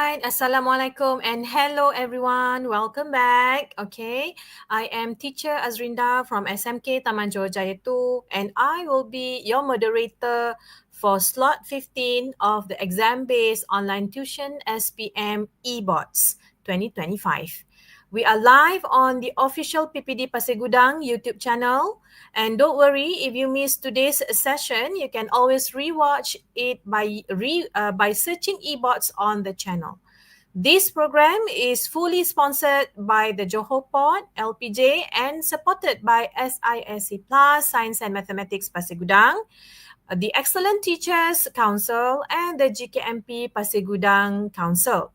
right, Assalamualaikum and hello everyone. Welcome back. Okay, I am teacher Azrinda from SMK Taman Johor Jaya 2 and I will be your moderator for slot 15 of the exam-based online tuition SPM eBots 2025. We are live on the official PPD Pasir Gudang YouTube channel. And don't worry, if you miss today's session, you can always rewatch it by searching eBots on the channel. This program is fully sponsored by the Johor Port, LPJ, and supported by SISC Plus, Science and Mathematics Pasir Gudang, the Excellent Teachers Council, and the GKMP Pasir Gudang Council.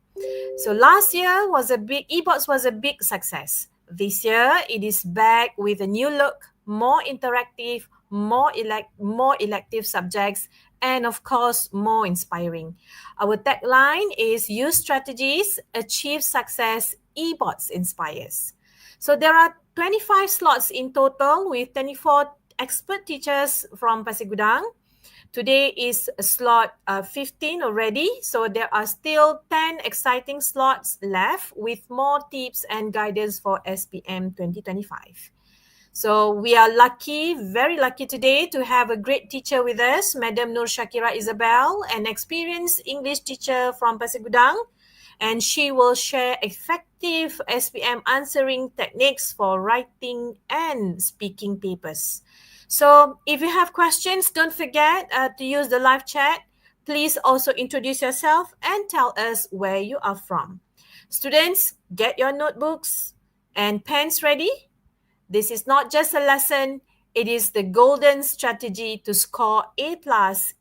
So last year eBots was a big success. This year, it is back with a new look, more interactive, more elective subjects, and of course, more inspiring. Our tagline is use strategies, achieve success, eBots inspires. So there are 25 slots in total with 24 expert teachers from Pasir Gudang. Today is slot 15 already, so there are still 10 exciting slots left with more tips and guidance for SPM 2025. So we are lucky, very lucky today to have a great teacher with us, Madam Nur Shakira Isabel, an experienced English teacher from Pasir Gudang, and she will share effective SPM answering techniques for writing and speaking papers. So if you have questions, don't forget to use the live chat. Please also introduce yourself and tell us where you are from. Students, get your notebooks and pens ready. This is not just a lesson, it is the golden strategy to score A+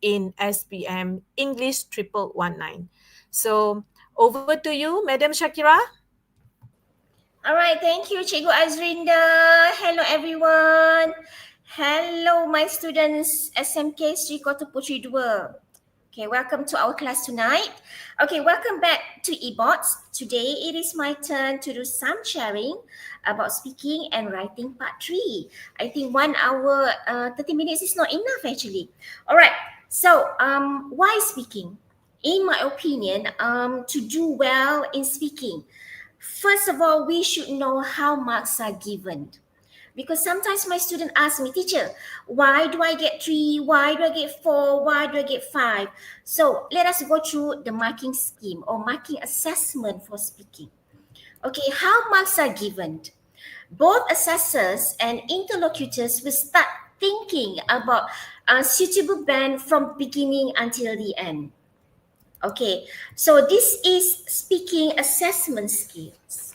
in SPM English 1119. So over to you, Madam Shakira. All right, thank you, Cikgu Azrinda. Hello, everyone. Hello, my students, SMK Sri Kota Puteri 2. Okay, welcome to our class tonight. Okay, welcome back to eBots. Today, it is my turn to do some sharing about speaking and writing part 3. I think 1 hour, 30 minutes is not enough actually. All right, so why speaking? In my opinion, to do well in speaking, first of all, we should know how marks are given. Because sometimes my student ask me, teacher, why do I get 3? Why do I get 4? Why do I get 5? So let us go through the marking scheme or marking assessment for speaking. Okay, how marks are given? Both assessors and interlocutors will start thinking about a suitable band from beginning until the end. Okay, so this is speaking assessment skills.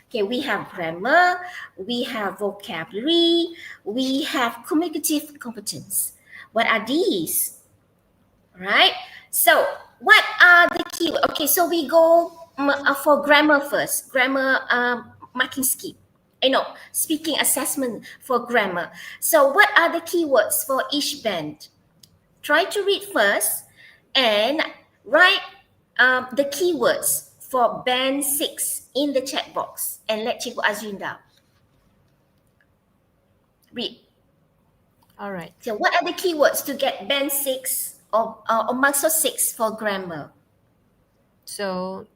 Okay, we have grammar, we have vocabulary, we have communicative competence. What are these? Right? So, what are the key? Okay, so we go for grammar first. Grammar marking scheme. Speaking assessment for grammar. So, what are the keywords for each band? Try to read first and write the keywords for band 6 in the chat box and let Cikgu Azrinda read. All right. So what are the keywords to get band 6 or marks of 6 for grammar? So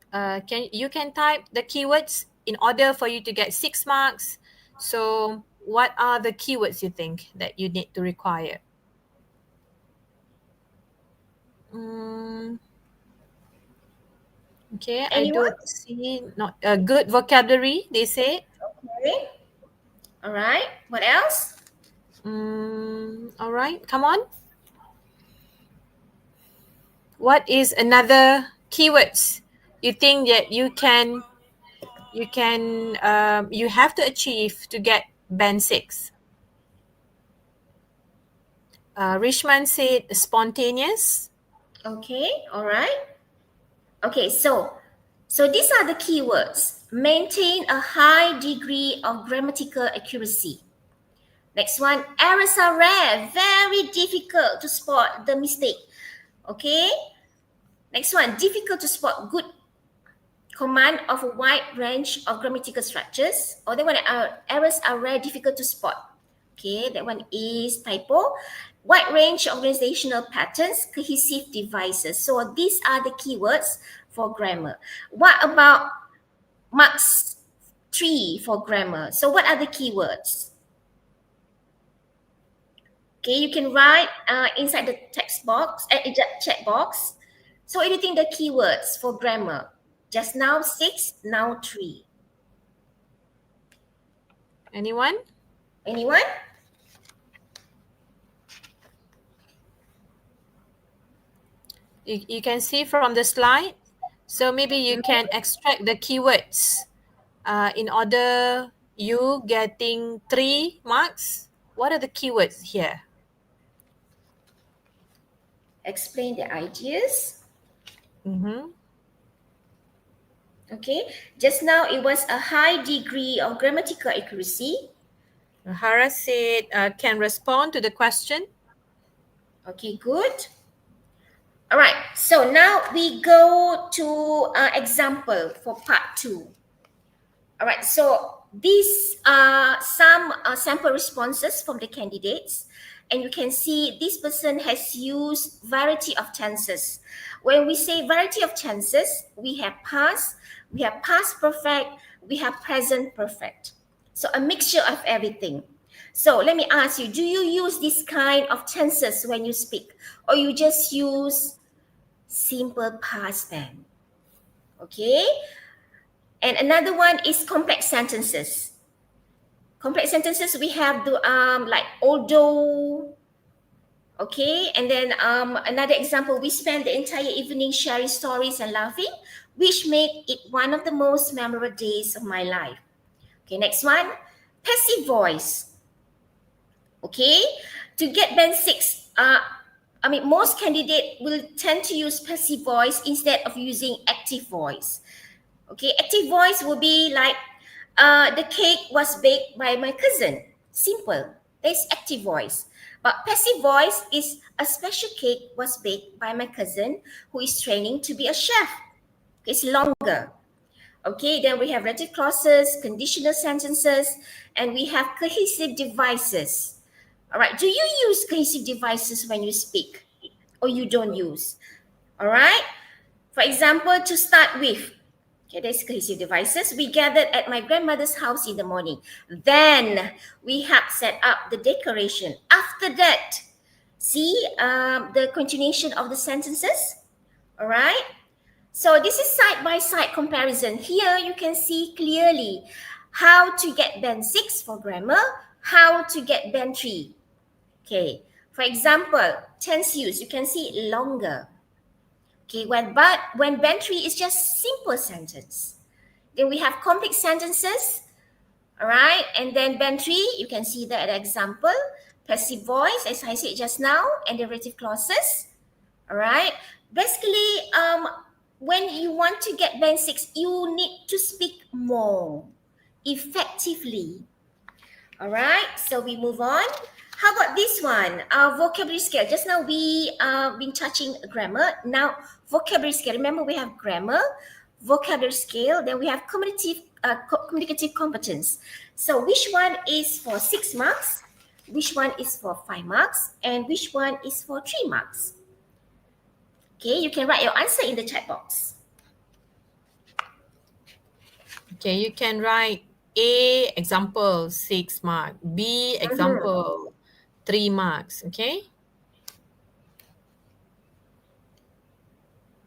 you can type the keywords in order for you to get 6 marks. So what are the keywords you think that you need to require? Okay, Anyone? I don't see not a good vocabulary, they say. Okay. All right. What else? All right, come on. What is another keywords you think that you have to achieve to get band 6? Richmond said spontaneous. Okay. All right. Okay. So these are the keywords. Maintain a high degree of grammatical accuracy. Next one, errors are rare, very difficult to spot the mistake. Okay. Next one, difficult to spot good command of a wide range of grammatical structures. Or that one, errors are rare, difficult to spot. Okay, that one is typo. Wide range of organizational patterns, cohesive devices. So these are the keywords for grammar. What about marks 3 for grammar? So what are the keywords? Okay, you can write inside the text box, chat box. So what do you think the keywords for grammar? Just now 6, now 3. Anyone? Anyone? You can see from the slide. So maybe you can extract the keywords in order you getting 3 marks. What are the keywords here? Explain the ideas. Mm-hmm. Okay, just now it was a high degree of grammatical accuracy. Hara said can respond to the question. Okay, good. All right, so now we go to example for part 2. All right, so these are some sample responses from the candidates, and you can see this person has used variety of tenses. When we say variety of tenses, we have past perfect, we have present perfect. So a mixture of everything. So let me ask you, do you use this kind of tenses when you speak, or you just use simple past tense? Okay. And another one is complex sentences. Complex sentences, we have the like although. Okay, and then another example, we spent the entire evening sharing stories and laughing, which made it one of the most memorable days of my life. Okay, next one, passive voice. Okay, to get band 6, most candidate will tend to use passive voice instead of using active voice. Okay, active voice will be like, the cake was baked by my cousin. Simple. That's active voice. But passive voice is a special cake was baked by my cousin who is training to be a chef. It's longer. Okay, then we have relative clauses, conditional sentences, and we have cohesive devices. All right, do you use cohesive devices when you speak, or you don't use? All right, for example, to start with, okay, there's cohesive devices. We gathered at my grandmother's house in the morning. Then we have set up the decoration. After that, see the continuation of the sentences. All right. So this is side-by-side comparison. Here you can see clearly how to get band 6 for grammar, how to get band 3. Okay. For example, tense use, you can see longer. Okay, when band 3 is just simple sentence. Then we have complex sentences. All right, and then band 3, you can see that example, passive voice, as I said just now, and derivative clauses. All right, basically, when you want to get band 6, you need to speak more effectively. All right, so we move on. How about this one? Our vocabulary scale. Just now we been touching grammar. Now vocabulary scale. Remember we have grammar, vocabulary scale. Then we have communicative competence. So which one is for 6 marks? Which one is for 5 marks? And which one is for 3 marks? Okay, you can write your answer in the chat box. Okay, you can write A example 6 mark, B example 3 marks. Okay.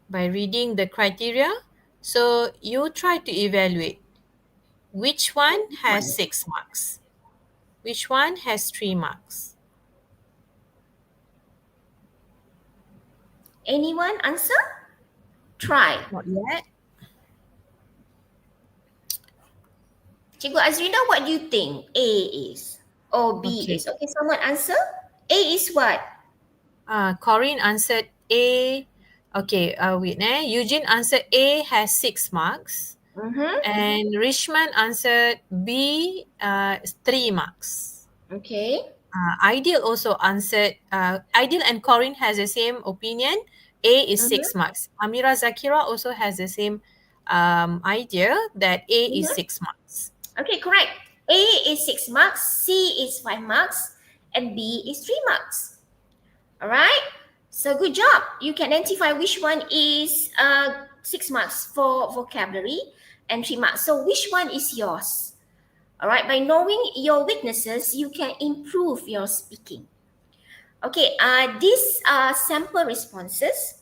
By reading the criteria, so you try to evaluate which one has 6 marks, which one has 3 marks. Anyone answer? Try. Not yet. Cikgu Azrina, what do you think A is? Or B Okay. is? Okay, someone answer. A is what? Corinne answered A. Okay, wait. Eugene answered A has 6 marks. And Richmond answered B, 3 marks. Okay. Ideal also answered, Ideal and Corinne has the same opinion. A is 6 marks. Amira Zakira also has the same idea that A is 6 marks. Okay, correct. A is 6 marks, C is 5 marks, and B is 3 marks. All right. So good job. You can identify which one is 6 marks for vocabulary and 3 marks. So which one is yours? All right, by knowing your weaknesses, you can improve your speaking. Okay, these are sample responses.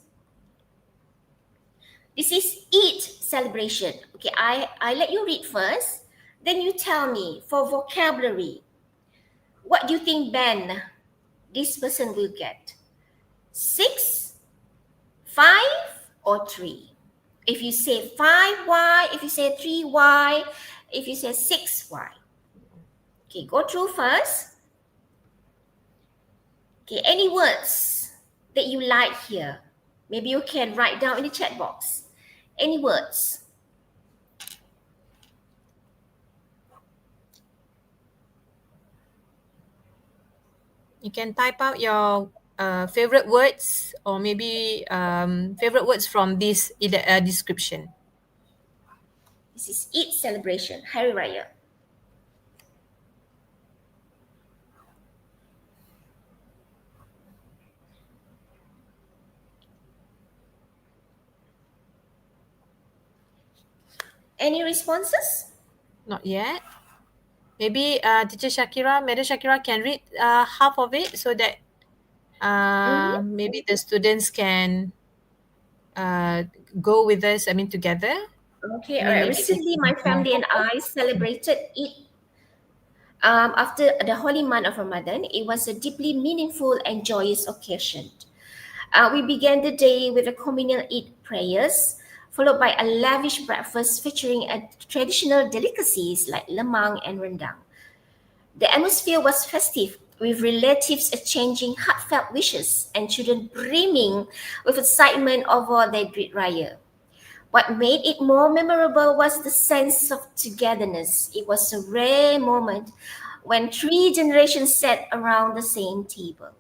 This is eat celebration. Okay, I let you read first. Then you tell me for vocabulary, what do you think, Ben, this person will get? 6, 5, or 3? If you say 5, if you say 3, if you say 6, Okay, go through first. Okay, any words that you like here? Maybe you can write down in the chat box. Any words? You can type out your favorite words, or maybe favorite words from this description. This is Eid celebration, Hari Raya. Any responses? Not yet. Maybe Teacher Shakira, Madam Shakira can read half of it so that maybe the students can uh, go with us, I mean, together. Okay, I all mean, right. maybe this Recently, is my more family and I focused. celebrated Eid after the holy month of Ramadan. It was a deeply meaningful and joyous occasion. We began the day with a communal Eid prayers, followed by a lavish breakfast featuring traditional delicacies like lemang and rendang. The atmosphere was festive, with relatives exchanging heartfelt wishes and children brimming with excitement over their great raya. What made it more memorable was the sense of togetherness. It was a rare moment when three generations sat around the same table,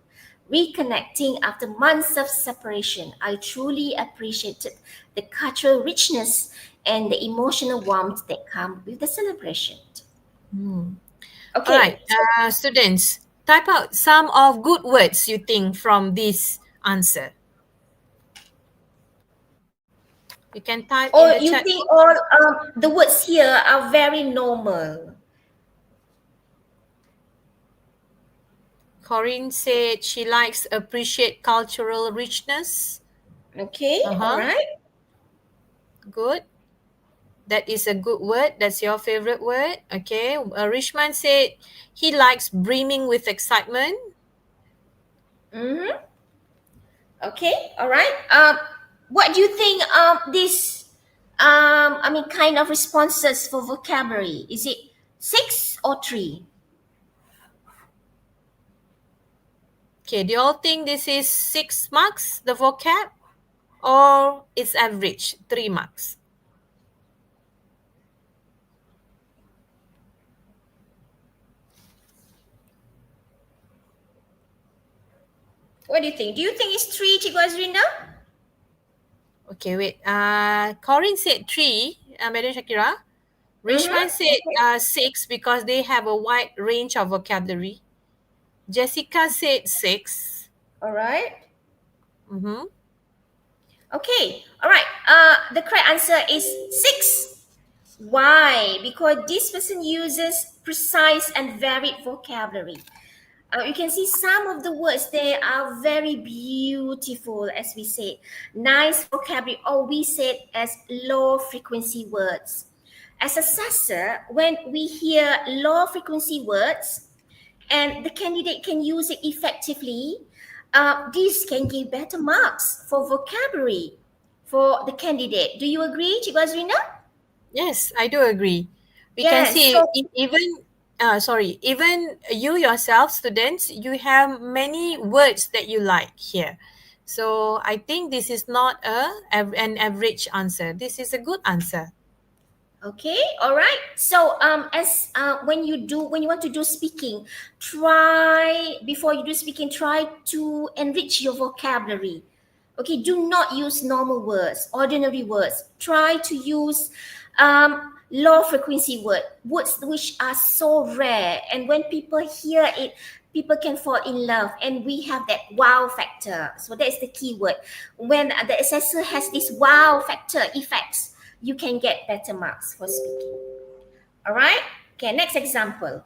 reconnecting after months of separation. I truly appreciated the cultural richness and the emotional warmth that come with the celebration. All right, Okay, so students, type out some of good words you think from this answer. You can type in or the you chat think box. all the words here are very normal. Corinne said she likes appreciate cultural richness. Okay, all Uh-huh, right. good. That is a good word. That's your favorite word. Okay. Rishman said he likes brimming with excitement. Mm-hmm. Okay, all right. What do you think this kind of responses for vocabulary? Is it 6 or 3? Okay, do you all think this is 6 marks, the vocab? Or it's average, 3 marks? What do you think? Do you think it's 3, Cikgu Azrinda? Okay, wait. Corinne said 3, Madam Shakira. Rishman Mm-hmm. said Okay. 6 because they have a wide range of vocabulary. Jessica said 6. All right. Mm-hmm. Okay. All right. The correct answer is 6. Why? Because this person uses precise and varied vocabulary. You can see some of the words there are very beautiful, as we said. Nice vocabulary, or we said as low frequency words. As a assessor, when we hear low frequency words and the candidate can use it effectively, this can give better marks for vocabulary for the candidate. Do you agree, Cikgu Azrina? Yes, I do agree. We can Yes. see So even you yourself, students, you have many words that you like here. So I think this is not an average answer. This is a good answer. okay, all right. So as when you want to do speaking, try before you do speaking, try to enrich your vocabulary. Okay, do not use normal words, ordinary words. Try to use low frequency words which are so rare, and when people hear it, people can fall in love, and we have that wow factor. So that is the key word. When the assessor has this wow factor effects, you can get better marks for speaking. All right. Okay, next example.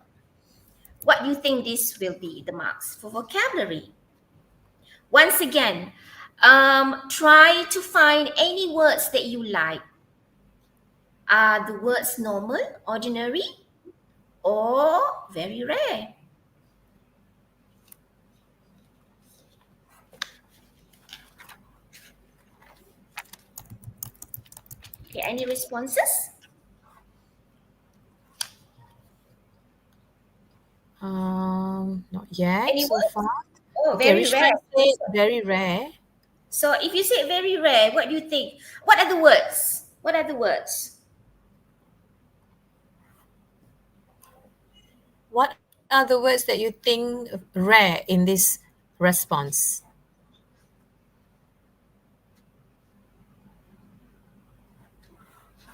What do you think this will be the marks for vocabulary? Once again, try to find any words that you like. Are the words normal, ordinary, or very rare? Okay, any responses? Not yet Any so words? far. Oh, Okay, very rare. Richmond said very rare. So if you say very rare, what do you think? What are the words? What are the words? What are the words that you think rare in this response?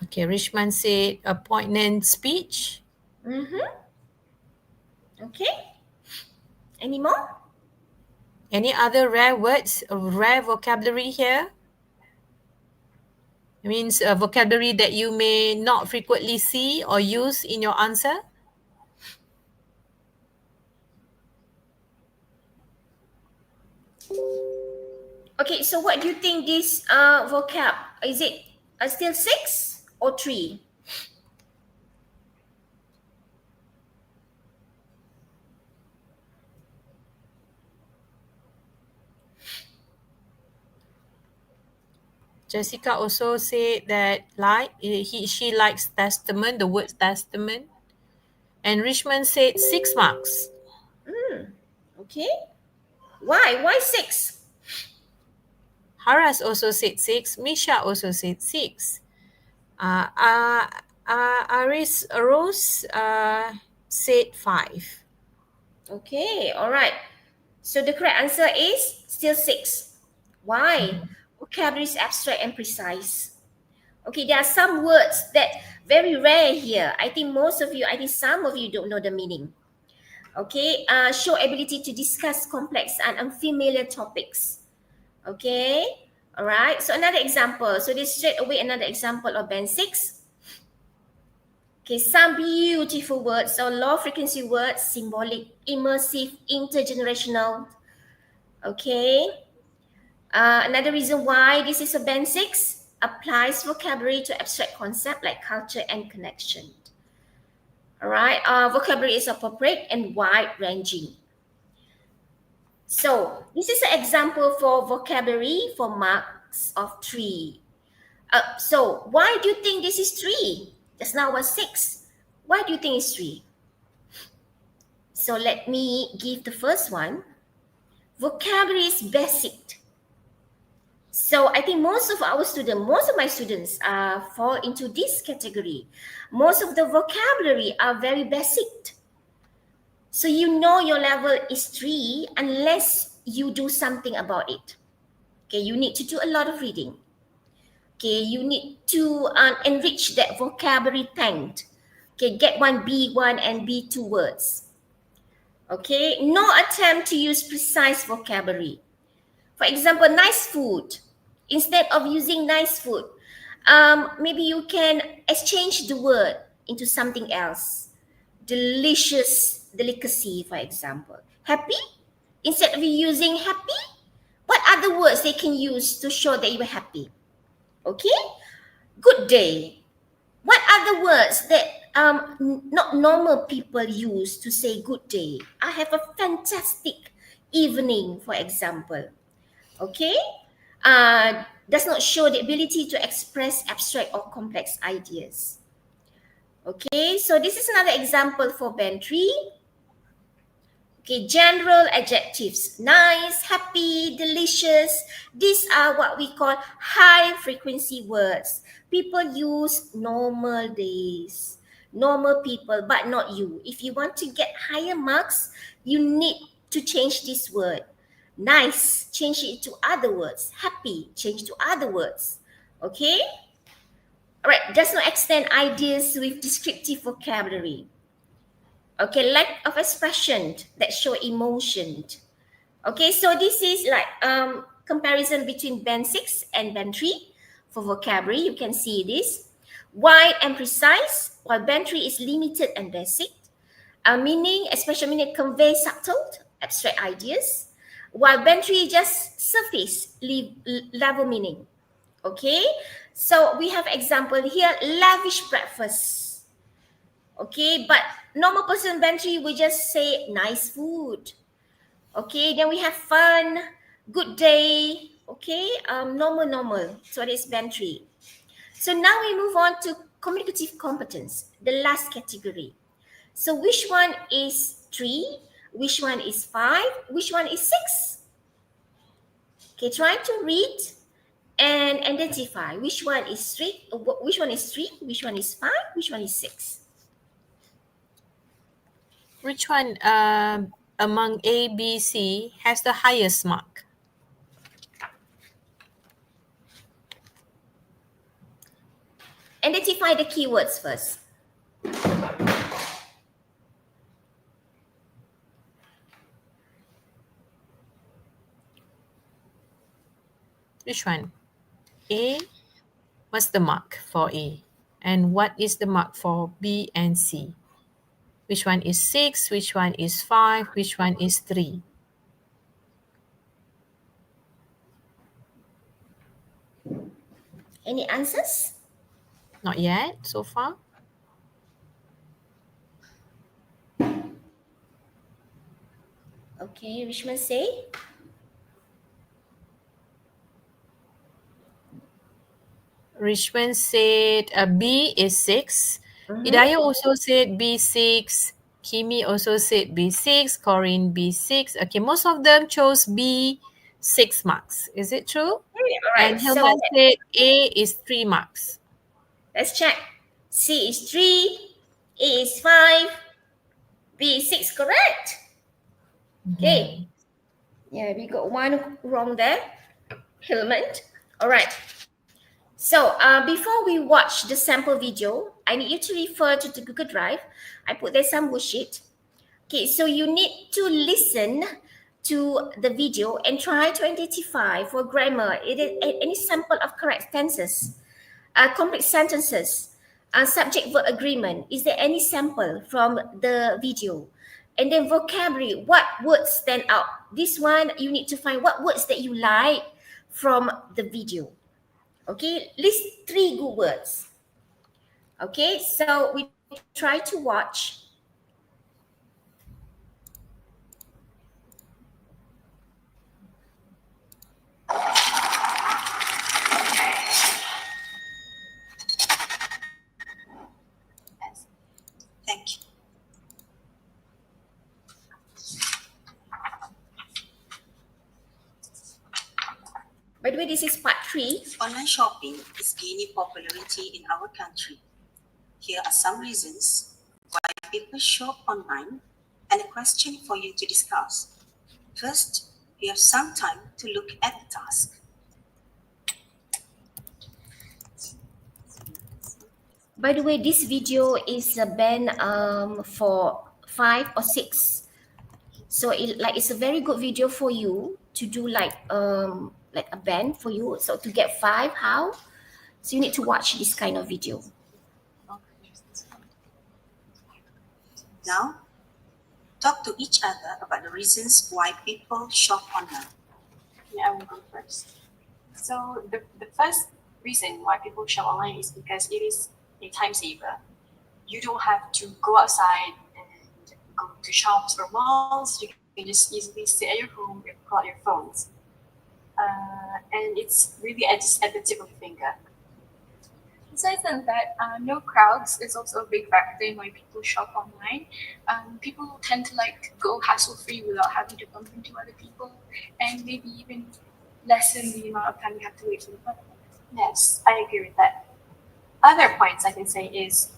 Okay, Richmond said a poignant speech. Mm-hmm. Okay. Any more? Any other rare words, rare vocabulary here? It means a vocabulary that you may not frequently see or use in your answer. Okay, so what do you think this vocab? Is it still 6 or 3? Jessica also said that she likes testament, the word testament. And Richmond said 6 marks. Okay. Why? Why 6? Haras also said 6. Misha also said 6. Uh, uh, Aris Rose said 5. Okay, all right. So the correct answer is still 6. Why? Mhm. Vocabulary is abstract and precise. Okay, there are some words that very rare here. I think some of you don't know the meaning. Okay, show ability to discuss complex and unfamiliar topics. Okay, all right. So another example. So this straight away another example of band 6. Okay, some beautiful words, so low frequency words, symbolic, immersive, intergenerational. Okay. Another reason why this is a band 6 applies vocabulary to abstract concept like culture and connection. All right. Vocabulary is appropriate and wide ranging. So this is an example for vocabulary for marks of 3. So why do you think this is 3? Just now was 6. Why do you think it's 3? So let me give the first one. Vocabulary is basic. So I think most of my students fall into this category. Most of the vocabulary are very basic. So you know your level is 3 unless you do something about it. Okay, you need to do a lot of reading. Okay, you need to enrich that vocabulary tank. Okay, get one B1 and B2 words. Okay, no attempt to use precise vocabulary. For example, nice food. Instead of using nice food, maybe you can exchange the word into something else. Delicious delicacy, for example. Happy? Instead of using happy, what other words they can use to show that you are happy? Okay? Good day. What other words that not normal people use to say good day? I have a fantastic evening, for example. Okay? Does not show the ability to express abstract or complex ideas. Okay, so this is another example for band 3. Okay, general adjectives. Nice, happy, delicious. These are what we call high frequency words. People use normal days. Normal people, but not you. If you want to get higher marks, you need to change this word. Nice, change it to other words. Happy, change to other words. Okay? All right, does not extend ideas with descriptive vocabulary. Okay, lack of expression that show emotion. Okay, so this is like comparison between band 6 and band 3 for vocabulary. You can see this. Wide and precise, while band 3 is limited and basic. Meaning, especially meaning convey subtle, abstract ideas, while band 3 just surface level meaning. Okay, so we have example here, lavish breakfast. Okay, but normal person band 3 will just say nice food. Okay, then we have fun, good day. Okay, normal. So that is band 3. So now we move on to communicative competence, the last category. So which one is 3? Which one is 5? Which one is 6? Okay, try to read and identify which one is 3, which one is 3, which one is 5, which one is 6. Which one among A, B, C has the highest mark? Identify the keywords first. Which one? A, what's the mark for A? And what is the mark for B and C? Which one is 6? Which one is 5? Which one is 3? Any answers? Not yet so far. Okay, Richmond say. Richmond said B is 6. Mm-hmm. Hidayah also said B6. Kimi also said B6. Corinne B6. Okay, most of them chose B 6 marks. Is it true? Okay, all right, And Hilman said A is 3 marks. let's check. C is 3, A is 5, B is 6, correct? Okay. Yeah, we got one wrong there. Hillman. All right. So before we watch the sample video, I need you to refer to the Google Drive. I put there some worksheet. Okay, so you need to listen to the video and try to identify for grammar any sample of correct tenses, complete sentences, subject verb agreement. Is there any sample from the video? And then vocabulary, what words stand out? This one, you need to find what words that you like from the video. Okay, list 3 good words. Okay, so we try to watch. Thank you. By the way, this is part 3. Online shopping is gaining popularity in our country. Here are some reasons why people shop online and a question for you to discuss. First, we have some time to look at the task. By the way, this video is banned for 5 or 6. So it's a very good video for you to do like a band for you. So to get 5, how? So you need to watch this kind of video. Now, talk to each other about the reasons why people shop online. Yeah, I will go first. So the first reason why people shop online is because it is a time saver. You don't have to go outside and go to shops or malls. You can just easily sit at your home and pull out your phones. And it's really just at the tip of your finger. Besides than that, no crowds is also a big factor in why people shop online. People tend to like to go hassle-free without having to bump into other people, and maybe even lessen the amount of time you have to wait for the product. Yes, I agree with that. Other points I can say is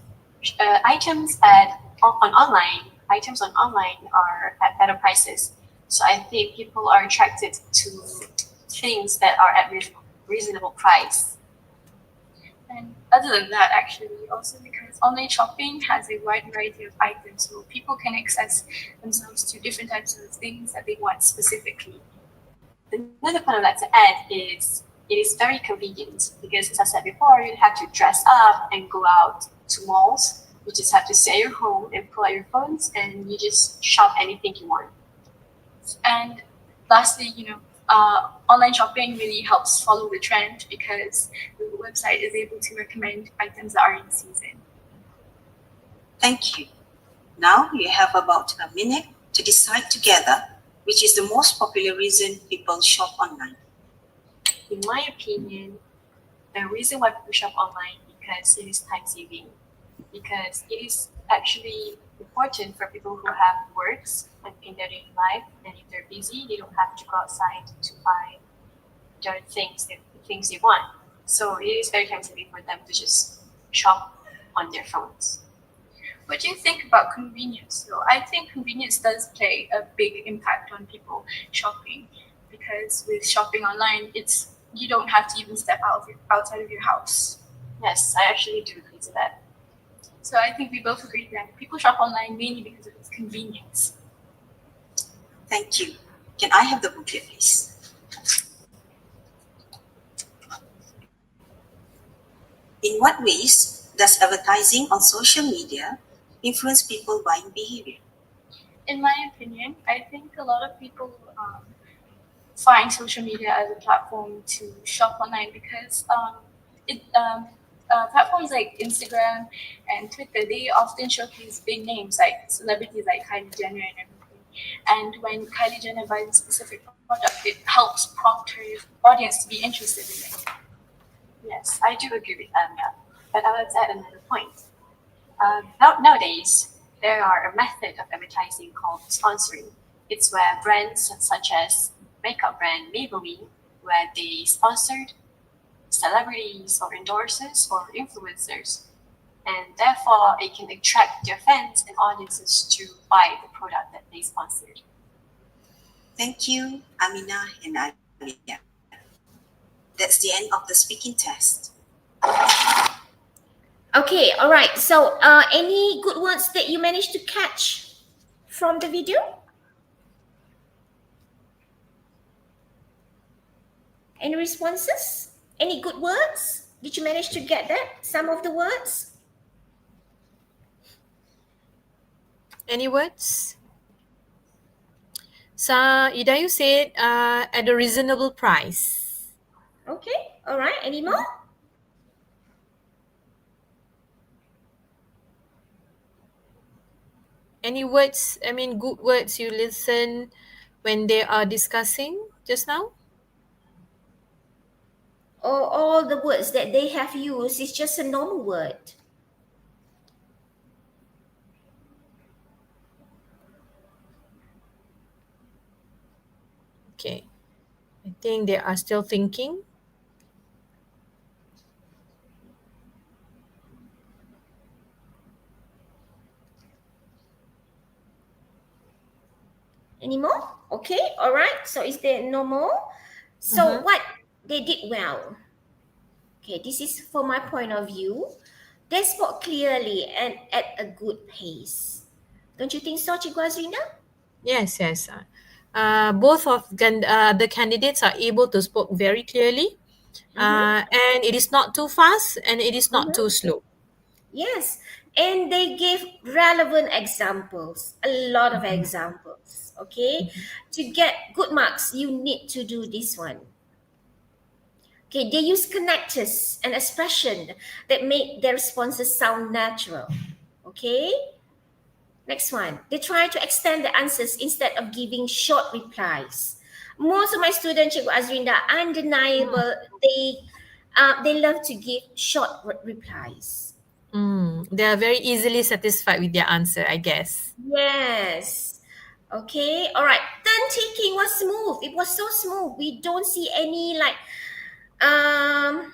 items on online are at better prices. So I think people are attracted to things that are at reasonable price. And other than that, actually, also because online shopping has a wide variety of items, so people can access themselves to different types of things that they want specifically. Another point I'd like to add is it is very convenient because, as I said before, you have to dress up and go out to malls. You just have to stay at your home and pull out your phones, and you just shop anything you want. And lastly, online shopping really helps follow the trend because the website is able to recommend items that are in season. Thank you. Now you have about a minute to decide together which is the most popular reason people shop online. In my opinion, the reason why people shop online because it is time saving. Because it is actually important for people who have works and in their daily life, and if they're busy, they don't have to go outside to buy the things they want. So it is very time saving for them to just shop on their phones. What do you think about convenience? So I think convenience does play a big impact on people shopping because with shopping online, you don't have to even step outside of your house. Yes, I actually do agree to that. So I think we both agree that people shop online mainly because of its convenience. Thank you. Can I have the booklet, please? In what ways does advertising on social media influence people buying behavior? In my opinion, I think a lot of people find social media as a platform to shop online because platforms like Instagram and Twitter, they often showcase big names like celebrities like Kylie Jenner and everything. And when Kylie Jenner buys a specific product, it helps prompt her audience to be interested in it. Yes, I do agree with Anya, but I would add another point. Nowadays, there are a method of advertising called sponsoring. It's where brands such as makeup brand Maybelline, where they sponsored celebrities or endorsers or influencers, and therefore it can attract their fans and audiences to buy the product that they sponsored. Thank you, Amina and Alia. That's the end of the speaking test. Okay, all right. So, any good words that you managed to catch from the video? Any responses? Any good words? Did you manage to get that? Some of the words? Any words? So, Ida, you said at a reasonable price. Okay, all right. Any more? Any words, good words you listen when they are discussing just now? Or all the words that they have used is just a normal word? Okay. I think they are still thinking. Any more? Okay, all right. So is there no more? So what they did well. Okay, this is for my point of view. They spoke clearly and at a good pace. Don't you think so, Cikgu Azrinda? Yes, yes. Both of the candidates are able to speak very clearly, and it is not too fast and it is not too slow. Yes, and they gave relevant examples, a lot of examples. Okay, to get good marks, you need to do this one. Okay, they use connectors and expression that make their responses sound natural. Okay, next one. They try to extend the answers instead of giving short replies. Most of my students, Cikgu Azrinda, undeniable. They love to give short replies. They are very easily satisfied with their answer, I guess. Yes. Okay. All right. Turn taking was smooth. It was so smooth. We don't see any um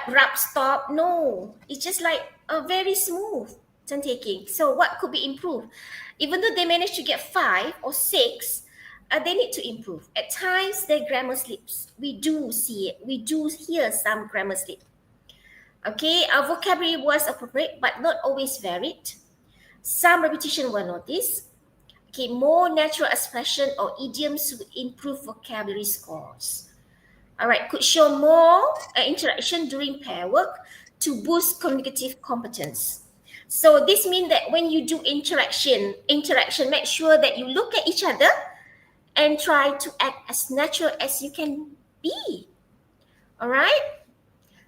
abrupt stop. No. It's just like a very smooth turn taking. So what could be improved? Even though they managed to get 5 or 6, they need to improve. At times their grammar slips. We do see it. We do hear some grammar slip. Okay, our vocabulary was appropriate but not always varied. Some repetition were noticed. Okay, more natural expression or idioms would improve vocabulary scores. All right, could show more interaction during pair work to boost communicative competence. So this means that when you do interaction, make sure that you look at each other and try to act as natural as you can be. All right.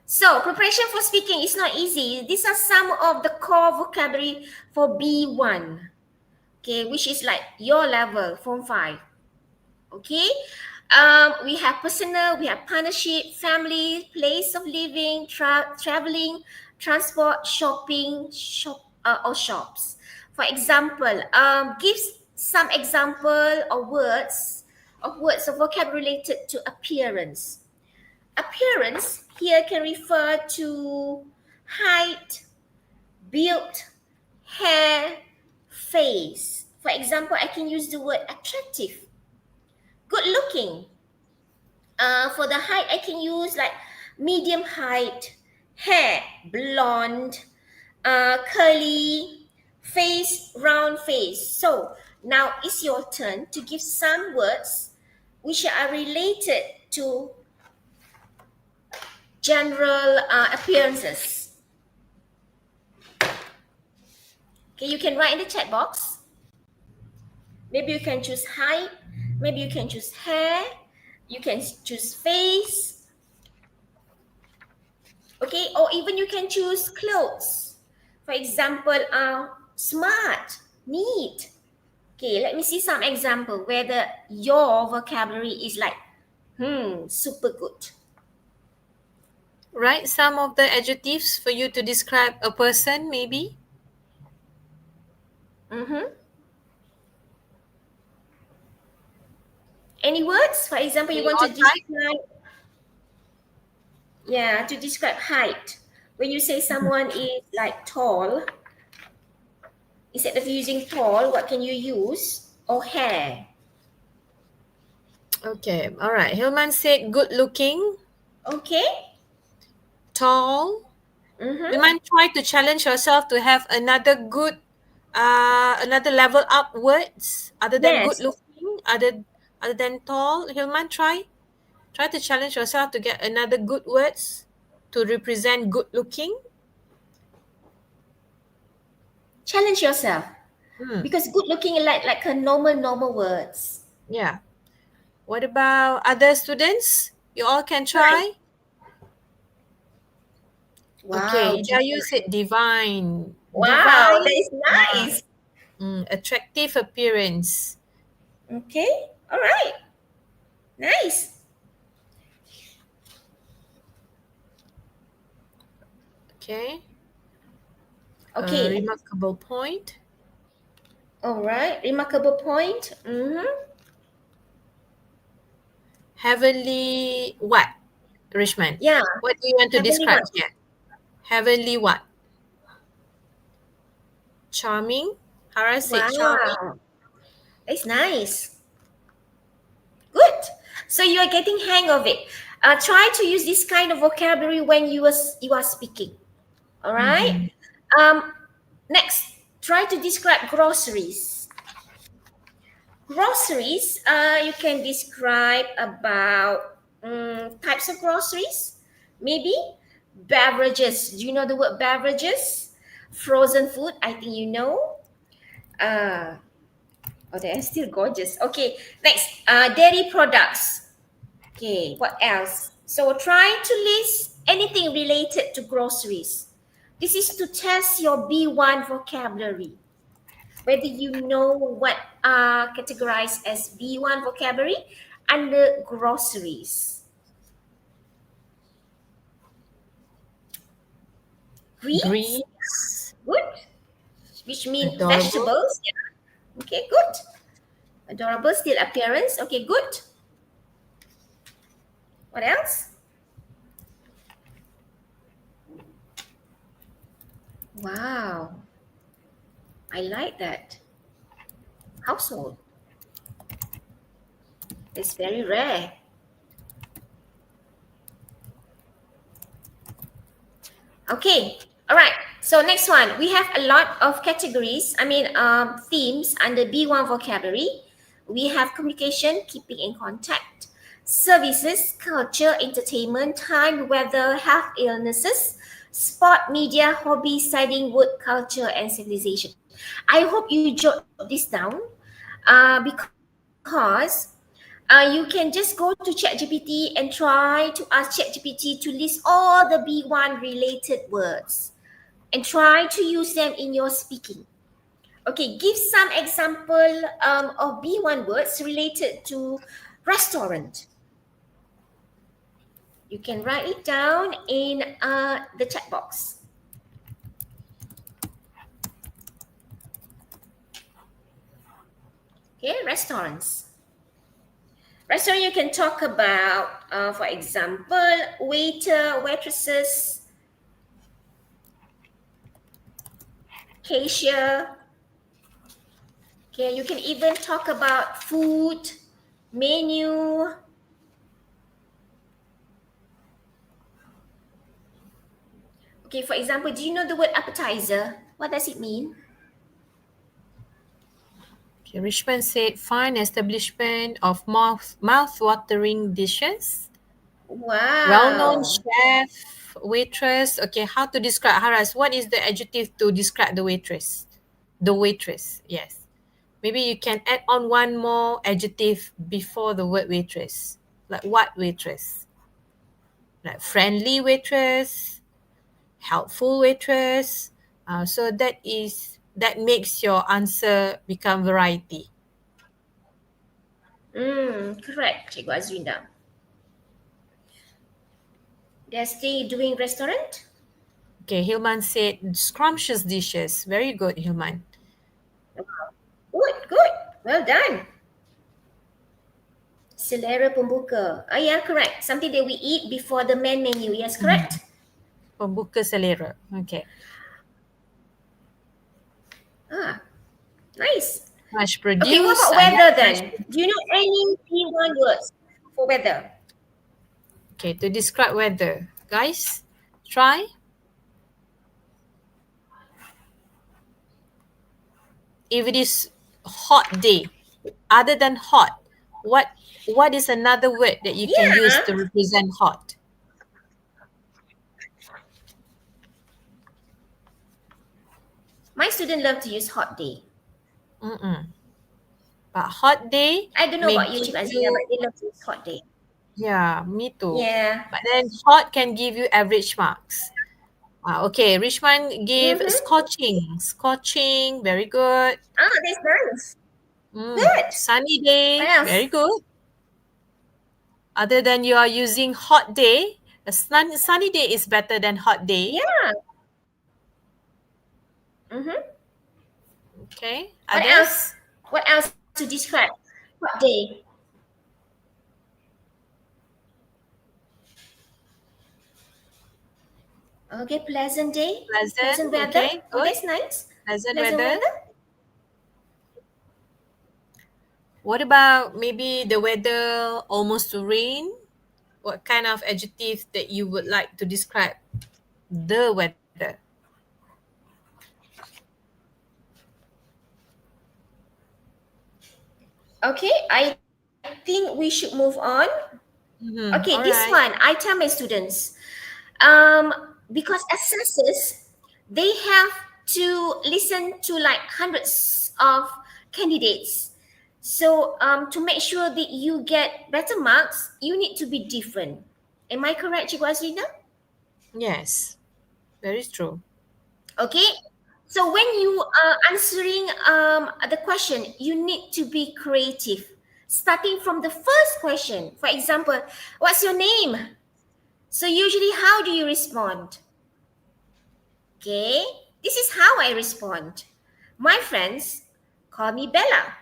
So preparation for speaking is not easy. These are some of the core vocabulary for B1. Okay, which is like your level, Form 5. Okay, we have personal, we have partnership, family, place of living, traveling, transport, shopping, or shops. For example, give some example of words of vocabulary related to appearance. Appearance here can refer to height, build, hair, face. For example, I can use the word attractive. Good looking. For the height, I can use like medium height, hair, blonde, curly, face, round face. So now it's your turn to give some words which are related to general appearances. Okay, you can write in the chat box. Maybe you can choose height, maybe you can choose hair, you can choose face, okay, or even you can choose clothes. For example, smart, neat. Okay, let me see some example whether your vocabulary is like, super good. Write some of the adjectives for you to describe a person, maybe. Any words? For example, you Can want all to type? describe height. When you say someone is like tall, instead of using tall, what can you use? Or hair. Okay, all right. Hilman said good looking, Okay. tall. Hilman, try to challenge yourself to have another level upwards other than good Yes. looking, other than tall. Hilman, try to challenge yourself to get another good words to represent good looking. Challenge yourself. Because good looking is like a normal words. Yeah. What about other students? You all can try. Wow. Okay, Hidayu said divine. Wow, that Divine, is nice. attractive appearance. Okay. All right. Nice. Okay. Okay. Remarkable point. All right. Remarkable point. Heavenly what? Richmond. Yeah. What do you want to Heavenly describe what? here? Heavenly what? Charming. Hara said charming. Wow. That's nice. Good. So you are getting hang of it. Try to use this kind of vocabulary when you are speaking. All right. Next, try to describe groceries. Groceries. You can describe about types of groceries. Maybe beverages. Do you know the word beverages? Frozen food. I think you know. Oh, they are still gorgeous. Okay, next, dairy products. Okay, what else? So try to list anything related to groceries. This is to test your B1 vocabulary. Whether you know what are categorized as B1 vocabulary under groceries. Greens, Greens. good. Which means Adorable. vegetables. Yeah. Okay, good. Adorable, still appearance. Okay, good. What else? Wow. I like that. Household. It's very rare. Okay. All right. So next one, we have a lot of categories. Themes under B1 vocabulary. We have communication, keeping in contact, services, culture, entertainment, time, weather, health, illnesses, sport, media, hobby, studying, work, culture, and civilization. I hope you jot this down because you can just go to ChatGPT and try to ask ChatGPT to list all the B1 related words and try to use them in your speaking. Okay, give some example of B1 words related to restaurant. You can write it down in the chat box. Okay, restaurants. Restaurant, you can talk about, for example, waiter, waitresses, cashier. Okay, you can even talk about food, menu. Okay, for example, do you know the word appetizer? What does it mean? Okay, Richmond said fine establishment of mouth-watering dishes. Well-known Wow. chef, waitress. Okay, how to describe Haras? What is the adjective to describe the waitress? The waitress, yes. Maybe you can add on one more adjective before the word waitress. Like what waitress? Like friendly waitress, helpful waitress. So that makes your answer become variety. Correct, Cikgu Azrinda. They're still doing restaurant? Okay, Hilman said scrumptious dishes. Very good, Hilman. Good. Well done. Selera pembuka. Yeah, correct. Something that we eat before the main menu. Yes, correct. Pembuka selera. Okay. Nice. Much produce. Okay, what about weather then? Do you know any B1 words for weather? Okay, to describe weather. Guys, try. If it is hot day, other than hot, what is another word that you can use to represent hot? My student love to use hot day. But hot day I don't know may about you, give Cik Azria, but they love to use hot day. Yeah, me too. Yeah. But then hot can give you average marks. Okay, Richmond gave scorching. Scorching, very good. That's nice. Good. Sunny day, What else? very good. Other than you are using hot day, a sunny day is better than hot day. Yeah. Okay. What Others? else? What else to describe hot day? Okay, pleasant day. Pleasant, weather. okay, Oh, good. that's nice. Pleasant weather. What about maybe the weather almost to rain? What kind of adjective that you would like to describe the weather? Okay, I think we should move on. Okay, this alright. one, I tell my students, because assessors, they have to listen to like hundreds of candidates. So to make sure that you get better marks, you need to be different. Am I correct, Cikgu Azrina? Yes, very true. Okay, so when you are answering the question, you need to be creative. Starting from the first question, for example, what's your name? So usually, how do you respond? Okay, this is how I respond. My friends call me Bella,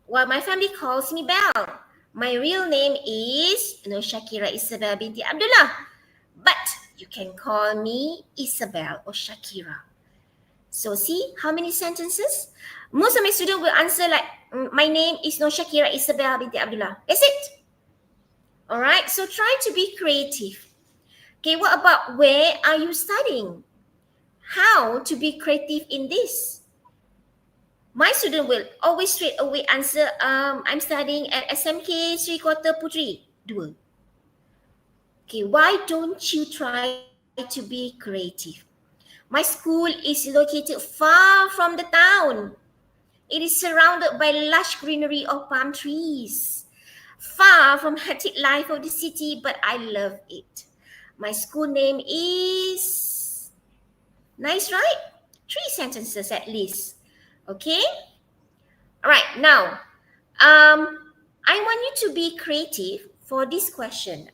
while my family calls me Belle. My real name is Shakira Isabel binti Abdullah, but you can call me Isabel or Shakira. So see how many sentences? Most of my students will answer like, my name is Shakira Isabel binti Abdullah. That's it. All right, so try to be creative. Okay, what about where are you studying? How to be creative in this? My student will always straight away answer, I'm studying at SMK 3/4 Putri 2. Okay, why don't you try to be creative? My school is located far from the town. It is surrounded by lush greenery of palm trees. Far from hectic life of the city, but I love it. My school name is... Nice, right? 3 sentences at least. Okay? Alright, now, I want you to be creative for this question.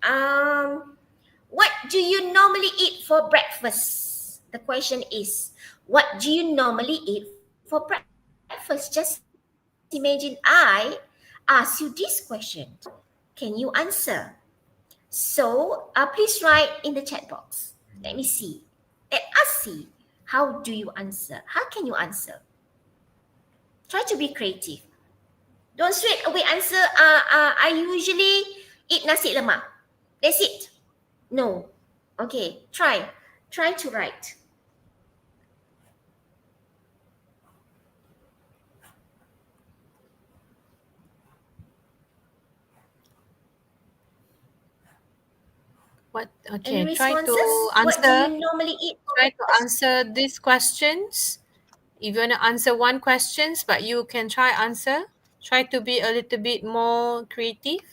What do you normally eat for breakfast? The question is, what do you normally eat for breakfast? Just imagine I ask you this question. Can you answer? So, please write in the chat box. Let me see. Let us see. How do you answer? How can you answer? Try to be creative. Don't straight away answer, I usually eat nasi lemak. That's it. No. Okay, try. Try to write. What? Any Okay, try to responses? What do answer. you normally eat for Try to breakfast? answer these questions. If you want to answer one questions, but you can try answer. Try to be a little bit more creative.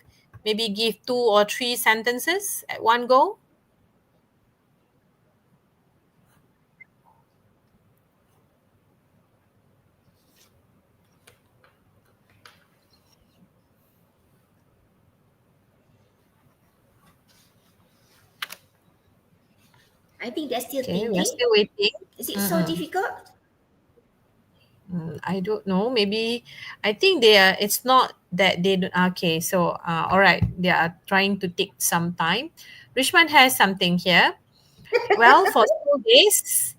Maybe give 2 or 3 sentences at one go. I think they're still Okay, we are thinking. still waiting. Is it so Mm-hmm. difficult? I don't know. Maybe I think they are. It's not that they don't. Okay, so all right, they are trying to take some time. Richmond has something here. Well, for school days,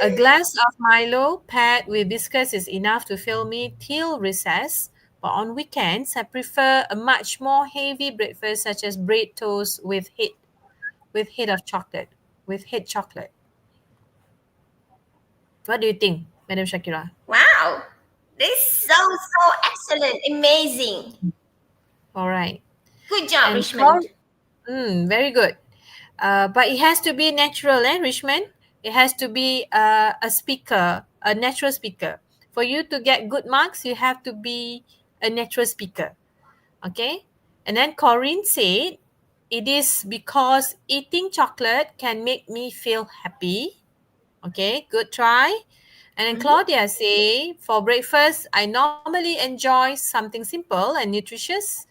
a glass of Milo paired with biscuits is enough to fill me till recess. But on weekends, I prefer a much more heavy breakfast, such as bread toast with head of chocolate, with head chocolate. What do you think, Madam Shakira? Wow. This is so excellent. Amazing. All right, Good job, and Richmond. very good. But it has to be natural, Richmond. It has to be a speaker, a natural speaker. For you to get good marks, you have to be a natural speaker. Okay? And then Corinne said, it is because eating chocolate can make me feel happy. Okay, good try. And then Mhm. Claudia say, for breakfast, I normally enjoy something simple and nutritious,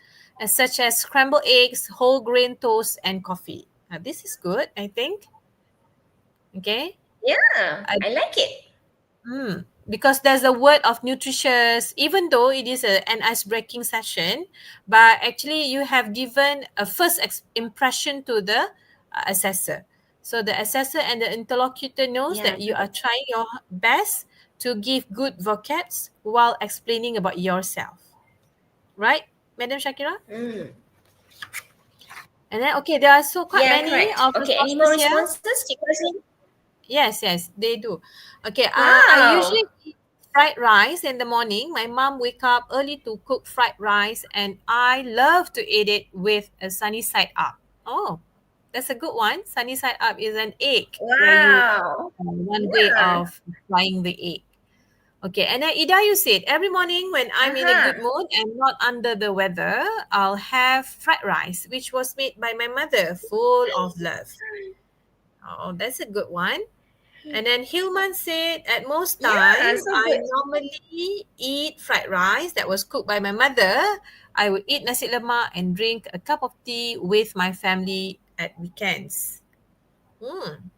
such as scrambled eggs, whole grain toast, and coffee. This is good, I think. Okay. Yeah, I, I like it. because there's a word of nutritious, even though it is an ice-breaking session, but actually you have given a first impression to the assessor. So the assessor and the interlocutor knows Yeah, that you are trying your best to give good vocabs while explaining about yourself. Right, Madam Shakira? mm. And then, okay, there are so quite Yeah, many correct. of Okay, any more resources here. responses? Cikgu Azrin? Yes, yes, they do. Okay, I Wow. usually eat fried rice in the morning. My mom wake up early to cook fried rice, and I love to eat it with a sunny side up. Oh, that's a good one. Sunny side up is an egg where you Wow. one way Yeah. of frying the egg. Okay, and then Ida, you said every morning when I'm in a Uh-huh. good mood and not under the weather, I'll have fried rice, which was made by my mother, full of love. Oh, that's a good one. And then Hillman said, at most Yeah, time, so I good. normally eat fried rice that was cooked by my mother. I would eat nasi lemak and drink a cup of tea with my family at weekends. Hmm.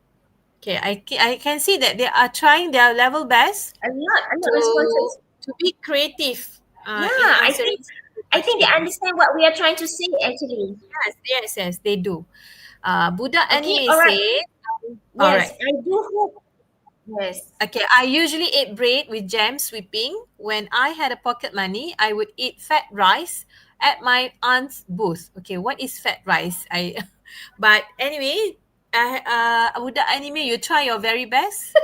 Okay, I can see that they are trying their level best A lot to responses. to be creative in Yeah, answering the I think they questions. understand what we are trying to say actually. Yes, yes, yes, they do. Buddha Okay, Anime all right. said, all Yes, right. I do hope. Yes. Okay, I usually eat bread with jam sweeping. When I had a pocket money, I would eat fat rice at my aunt's booth. Okay, what is fat rice? But anyway, Budak anime, you try your very best.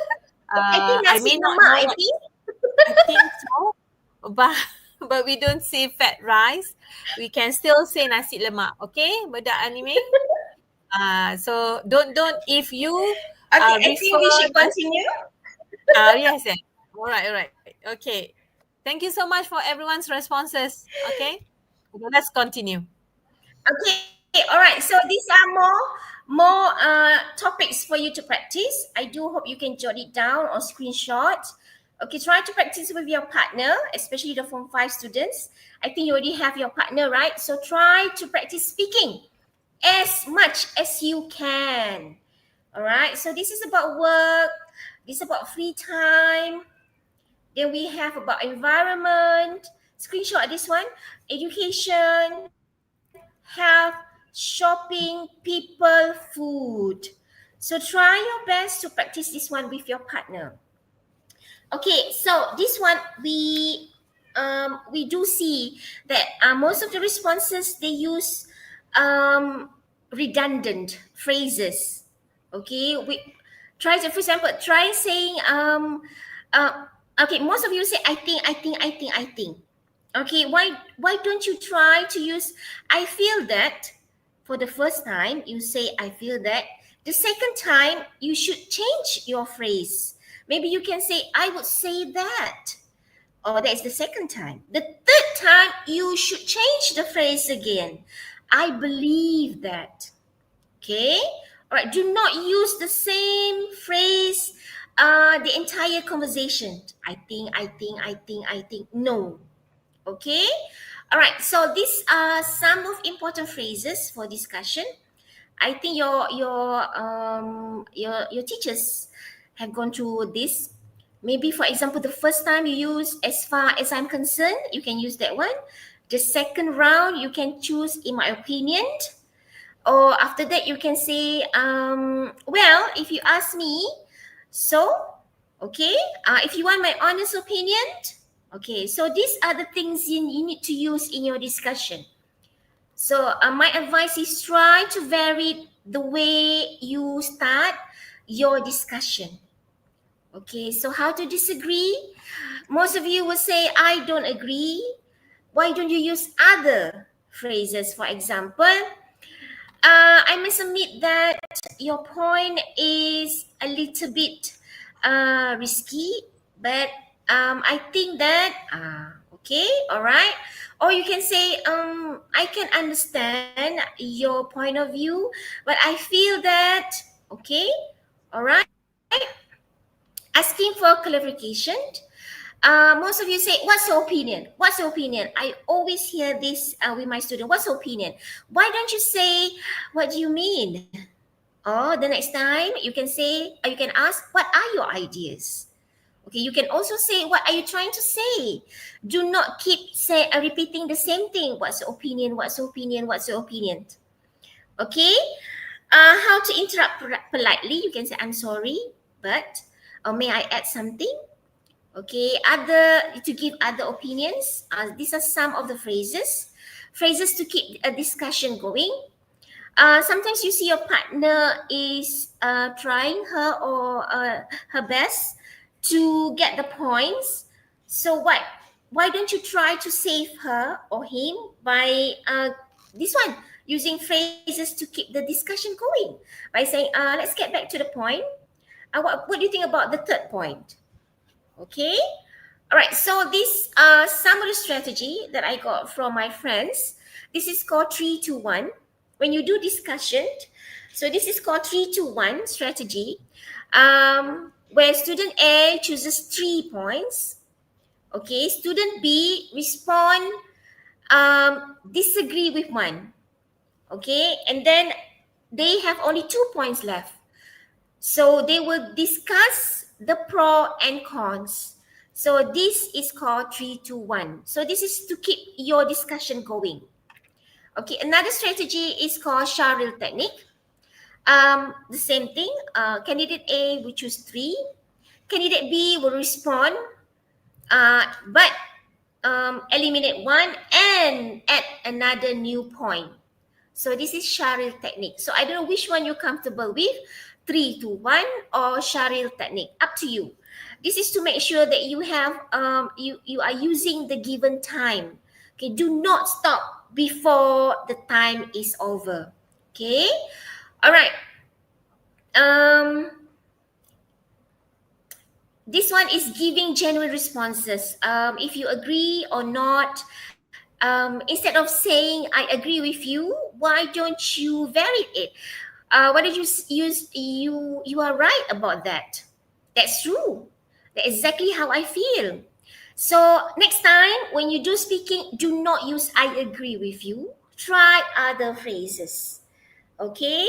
I think I nasi may not lemak, know I what think. I think so, but but we don't say fat rice. We can still say nasi lemak, okay, budak anime. So don't if you Okay, I think we refer should nasi. continue. Yes, yes. All right. Okay. Thank you so much for everyone's responses. Okay, let's continue. Okay, all right. So these are more topics for you to practice. I do hope you can jot it down or screenshot. Okay, try to practice with your partner, especially the Form 5 students. I think you already have your partner, right? So try to practice speaking as much as you can. All right. So this is about work. This is about free time. Then we have about environment. Screenshot this one. Education, health, shopping, people, food. So try your best to practice this one with your partner. Okay, so this one we do see that most of the responses they use redundant phrases. Okay, we try to, for example, try saying okay, most of you say I think. Okay, why don't you try to use I feel that? For the first time you say I feel that. The second time you should change your phrase. Maybe you can say I would say that. Or that is the second time. The third time you should change the phrase again. I believe that. Okay? All right, do not use the same phrase the entire conversation. I think. No. Okay? All right, so these are some of important phrases for discussion. I think your teachers have gone through this. Maybe for example, the first time you use as far as I'm concerned, you can use that one. The second round, you can choose in my opinion. Or after that, you can say, well, if you ask me, so, okay. If you want my honest opinion, okay. So these are the things you need to use in your discussion. So my advice is try to vary the way you start your discussion. Okay, so how to disagree? Most of you will say, I don't agree. Why don't you use other phrases? For example, I must admit that your point is a little bit risky, but I think that okay, all right. Or you can say, I can understand your point of view, but I feel that okay, all right. Asking for clarification. Most of you say, what's your opinion? What's your opinion? I always hear this with my student. What's your opinion? Why don't you say, what do you mean? Or the next time you can say, or you can ask, what are your ideas? Okay, you can also say, what are you trying to say? Do not keep repeating the same thing. What's your opinion? What's your opinion? What's your opinion? Okay, how to interrupt politely? You can say, I'm sorry, but, or may I add something? Okay, other to give other opinions. These are some of the phrases to keep a discussion going. Sometimes you see your partner is trying her or her best to get the points. So what? Why don't you try to save her or him by this one using phrases to keep the discussion going by saying, "Let's get back to the point. What do you think about the third point?" Okay. All right. So this summary strategy that I got from my friends. This is called 3-2-1. When you do discussion, so this is called 3-2-1 strategy, where student A chooses 3 points. Okay, student B respond, disagree with one. Okay, and then they have only 2 points left. So they will discuss the pro and cons. So this is called 3-2-1. So this is to keep your discussion going. Okay, another strategy is called Sharil technique. The same thing. Candidate A will choose 3. Candidate B will respond, but eliminate 1 and add another new point. So this is Sharil technique. So I don't know which one you're comfortable with, 3, 2, 1 or Sharil technique. Up to you. This is to make sure that you have you are using the given time. Okay, do not stop before the time is over. Okay, all right. Um, this one is giving genuine responses. If you agree or not, instead of saying I agree with you, why don't you vary it? Why don't you use you are right about that? That's true. That's exactly how I feel. So next time when you do speaking, do not use I agree with you. Try other phrases. Okay.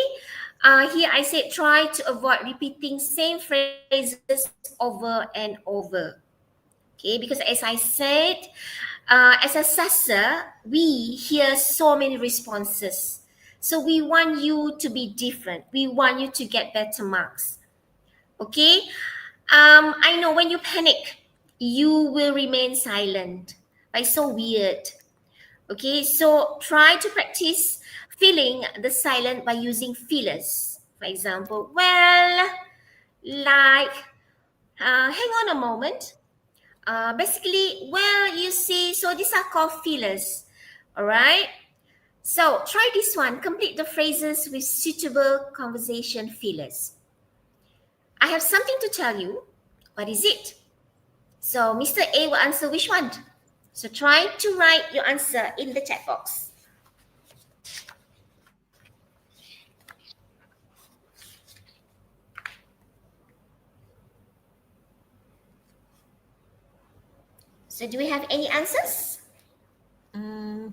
Here I said try to avoid repeating same phrases over and over. Okay, because as I said, as assessor, we hear so many responses. So we want you to be different. We want you to get better marks. Okay. I know when you panic, you will remain silent. It's so weird. Okay, so try to practice feeling the silent by using feelers. For example, well, like, hang on a moment. Basically, well, you see, so these are called feelers. All right. So try this one. Complete the phrases with suitable conversation feelers. I have something to tell you. What is it? So Mr. A will answer which one? So try to write your answer in the chat box. So do we have any answers?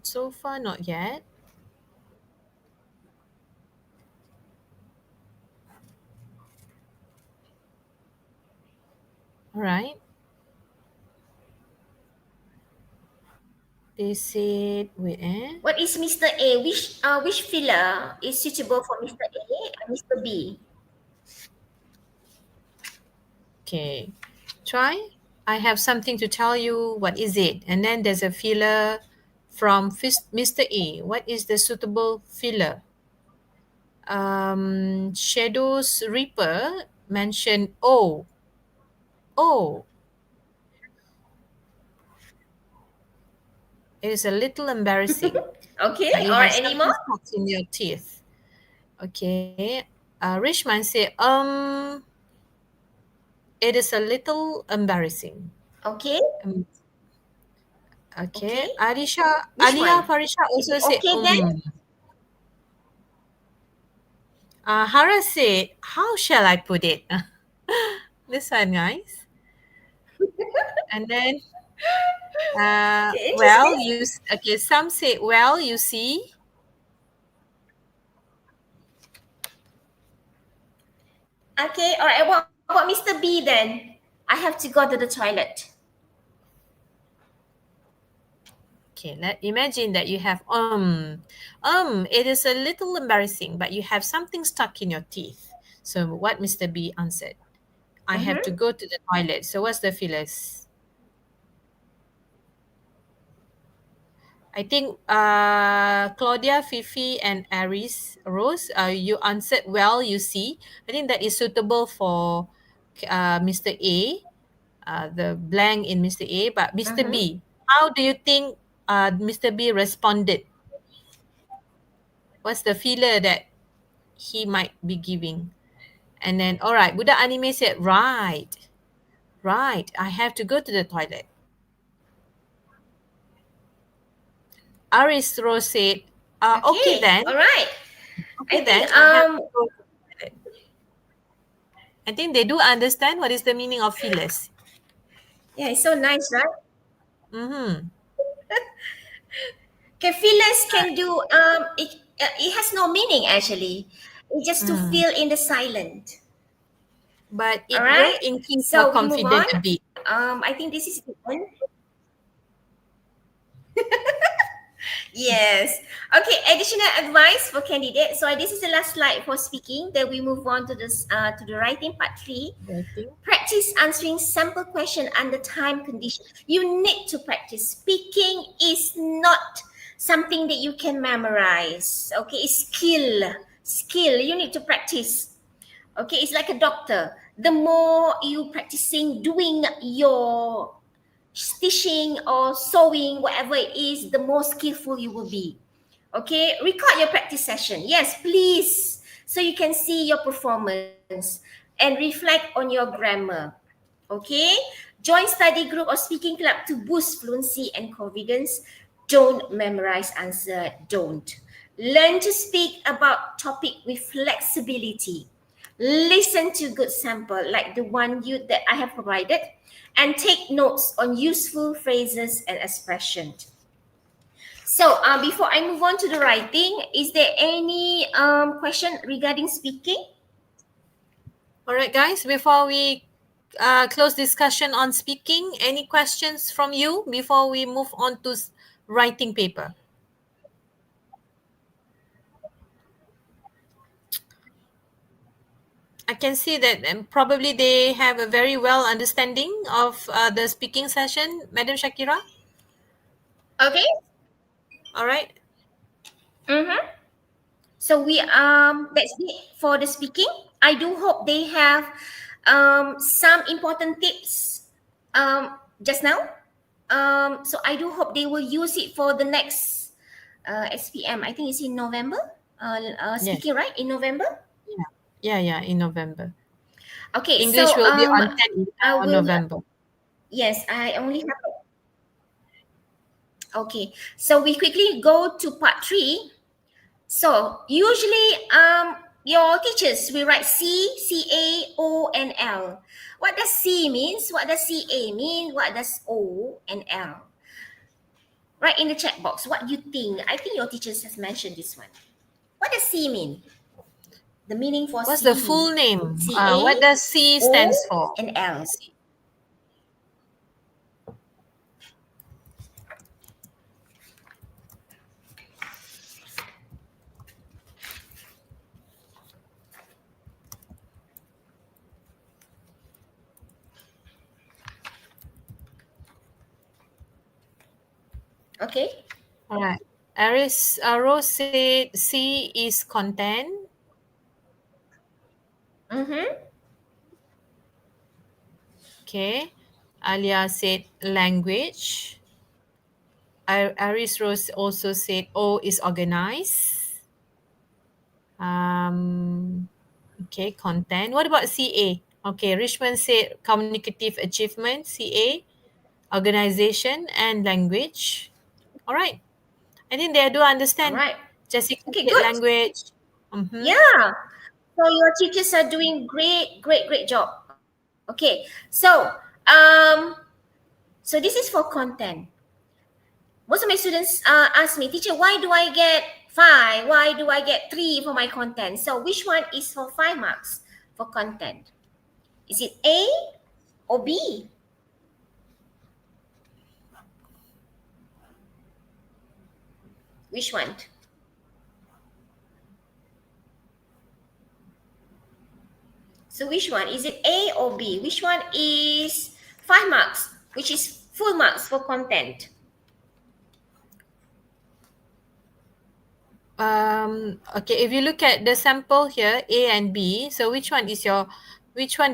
So far, not yet. All right. They said, wait, What is Mr. A? Which filler is suitable for Mr. A and Mr. B? Okay. Try. I have something to tell you. What is it? And then there's a filler from Mr. A. What is the suitable filler? Shadows Reaper mentioned oh. Oh. It is a little embarrassing. Okay, Like you or have any something more? stuck in your teeth. Okay. Rishman said, it is a little embarrassing. Okay, Um, okay. okay. Which Alia one? Farisha Is also it said, okay then? Hara said, how shall I put it? This one, guys. And then, Okay, interesting. okay, some say, well, you see. Okay, all right. What about Mr. B then? I have to go to the toilet. Okay, imagine that you have, it is a little embarrassing, but you have something stuck in your teeth. So what Mr. B answered? I have to Mm-hmm. go to the toilet. So what's the feelers? I think Claudia, Fifi, and Aris, Rose, you answered well, you see. I think that is suitable for Mr. A, the blank in Mr. A. But Mr. Mm-hmm. B, how do you think Mr. B responded? What's the feeler that he might be giving? And then, all right, Buddha Anime said, right, right, I have to go to the toilet. Aris Rose said, okay Okay, then, all right. okay I then, think I have to go to the toilet. I think they do understand what is the meaning of feelers. yeah, it's so nice, right? Mm-hmm. Okay, feelers can do it has no meaning actually. It's just to Mm. feel in the silent. But All it will right. increase your So we move on. confidence a bit. I think this is the end. Yes. Okay. Additional advice for candidates. So this is the last slide for speaking. Then we move on to the writing part 3. I think. Practice answering sample question under time condition. You need to practice. Speaking is not something that you can memorize. Okay, it's skill. You need to practice. Okay, it's like a doctor. The more you practicing doing your stitching or sewing, whatever it is, the more skillful you will be. Okay, record your practice session. Yes, please, so you can see your performance and reflect on your grammar. Okay, join study group or speaking club to boost fluency and confidence. Don't memorize answer. Don't. Learn to speak about topic with flexibility. Listen to good sample like the one that I have provided, and take notes on useful phrases and expressions. So before I move on to the writing, is there any question regarding speaking? All right, guys, before we close discussion on speaking, any questions from you before we move on to writing paper? I can see that probably they have a very well understanding of the speaking session, Madam Shakira. Okay. All right. Mm-hmm. So that's it for the speaking. I do hope they have some important tips just now. So I do hope they will use it for the next SPM. I think it's in November. Yes. Speaking right in November. Yeah, in November. Okay, English so will be on 10 I will. November. Yes, I only have. Okay, so we quickly go to part 3. So usually your teachers will write C, CA, O, and L. What does C means? What does CA mean? What does O and L? Write in the chat box what you think. I think your teachers has mentioned this one. What does C mean? The meaning for What's C. the full name? CA, What does C stands for? O, and L. Okay. All right. Rose said C is content. Mm-hmm. Okay. Alia said language. Aris Rose also said O is organized. Okay, content. What about CA? Okay, Richmond said communicative achievement, CA, organization, and language. All right. I think they do All understand. right. Jessica Okay, said good. language. Mm-hmm. Yeah. So your teachers are doing great job. Okay. So this is for content. Most of my students ask me, teacher, why do I get 5? Why do I get 3 for my content? So which one is for 5 marks for content? Is it A or B? Which one? So which one? Is it A or B? Which one is 5 marks, which is full marks for content? Okay, if you look at the sample here, A and B, so which one do